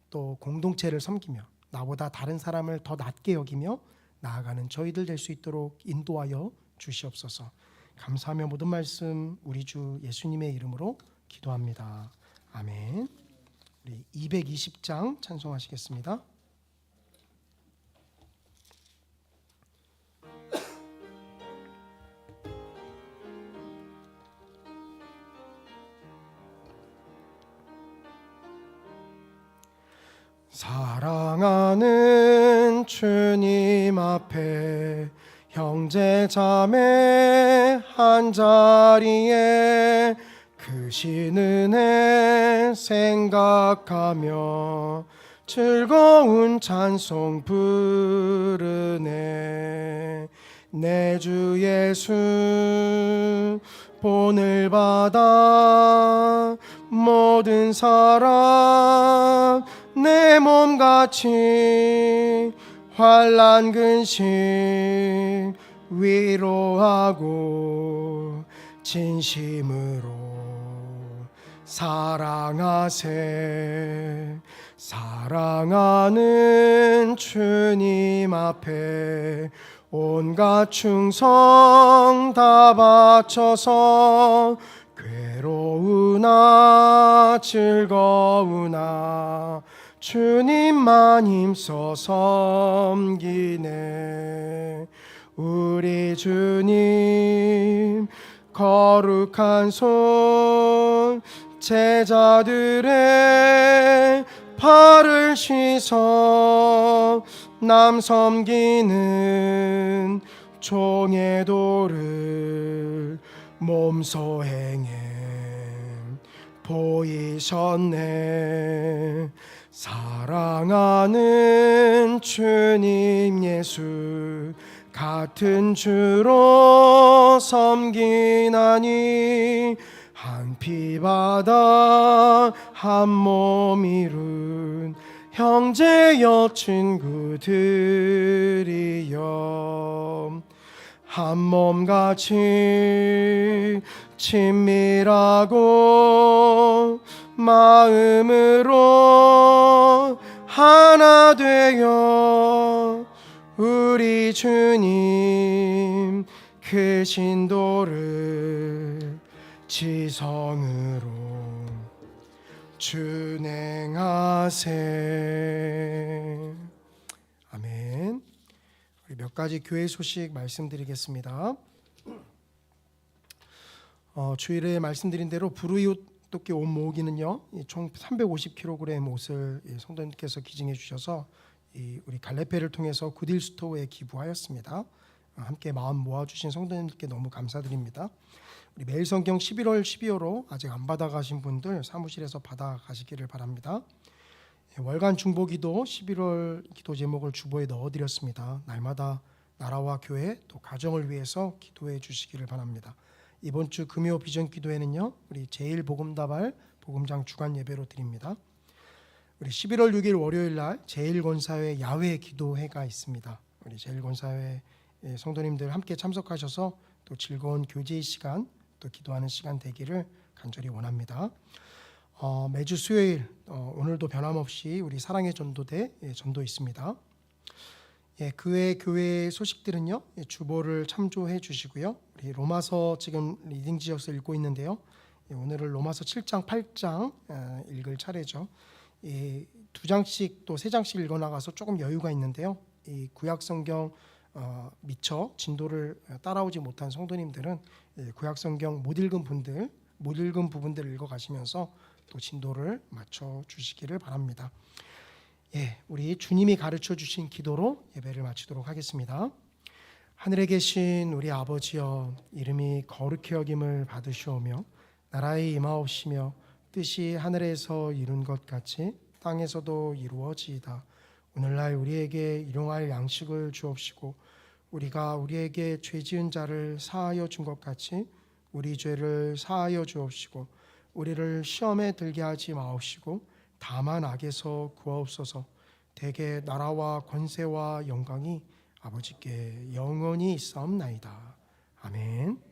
또 공동체를 섬기며 나보다 다른 사람을 더 낮게 여기며 나아가는 저희들 될 수 있도록 인도하여 주시옵소서. 감사하며 모든 말씀 우리 주 예수님의 이름으로 기도합니다. 아멘. 우리 220장 찬송하시겠습니다. 사랑하는 주님 앞에 형제 자매 한자리에 크신 은혜 생각하며 즐거운 찬송 부르네. 내 주 예수 본을 받아 모든 사람 내 몸같이 환난 근심 위로하고 진심으로 사랑하세. 사랑하는 주님 앞에 온갖 충성 다 바쳐서 괴로우나 즐거우나 주님만 힘써 섬기네. 우리 주님 거룩한 손 제자들의 발을 씻어 남 섬기는 종의 도를 몸소 행해 보이셨네. 사랑하는 주님 예수 같은 주로 섬기나니 한 피 바다 한 몸 이룬 형제여 친구들이여 한 몸같이 친밀하고 마음으로 하나 되어 우리 주님 크신 도를 지성으로 준행하세. 아멘. 우리 몇 가지 교회 소식 말씀드리겠습니다. 주일에 말씀드린 대로 불우이웃돕기 옷 모으기는요, 총 350kg 옷을 성도님께서 기증해 주셔서 우리 갈래페를 통해서 구딜 스토어에 기부하였습니다. 함께 마음 모아주신 성도님들께 너무 감사드립니다. 우리 매일 성경 11월 12호로 아직 안 받아가신 분들 사무실에서 받아가시기를 바랍니다. 월간 중보기도 11월 기도 제목을 주보에 넣어드렸습니다. 날마다 나라와 교회 또 가정을 위해서 기도해 주시기를 바랍니다. 이번 주 금요 비전 기도회는요, 우리 제일복음다발 복음장 주간 예배로 드립니다. 우리 11월 6일 월요일 날 제일권사회 야외 기도회가 있습니다. 우리 제일권사회 성도님들 함께 참석하셔서 또 즐거운 교제의 시간 또 기도하는 시간 되기를 간절히 원합니다. 매주 수요일 오늘도 변함없이 우리 사랑의 전도대 전도 있습니다. 그 외 교회 소식들은요, 주보를 참조해 주시고요. 우리 로마서 지금 리딩 지역서 읽고 있는데요. 오늘은 로마서 7장 8장 읽을 차례죠. 2장씩 또 3장씩 읽어나가서 조금 여유가 있는데요. 이 구약 성경 미처 진도를 따라오지 못한 성도님들은 구약 성경 못 읽은 부분들을 읽어가시면서 또 진도를 맞춰 주시기를 바랍니다. 우리 주님이 가르쳐 주신 기도로 예배를 마치도록 하겠습니다. 하늘에 계신 우리 아버지여, 이름이 거룩히 여김을 받으시오며 나라의 임하옵시며 뜻이 하늘에서 이룬 것 같이 땅에서도 이루어지이다. 오늘날 우리에게 일용할 양식을 주옵시고 우리가 우리에게 죄 지은 자를 사하여 준 것 같이 우리 죄를 사하여 주옵시고 우리를 시험에 들게 하지 마옵시고 다만 악에서 구하옵소서. 대개 나라와 권세와 영광이 아버지께 영원히 있사옵나이다. 아멘.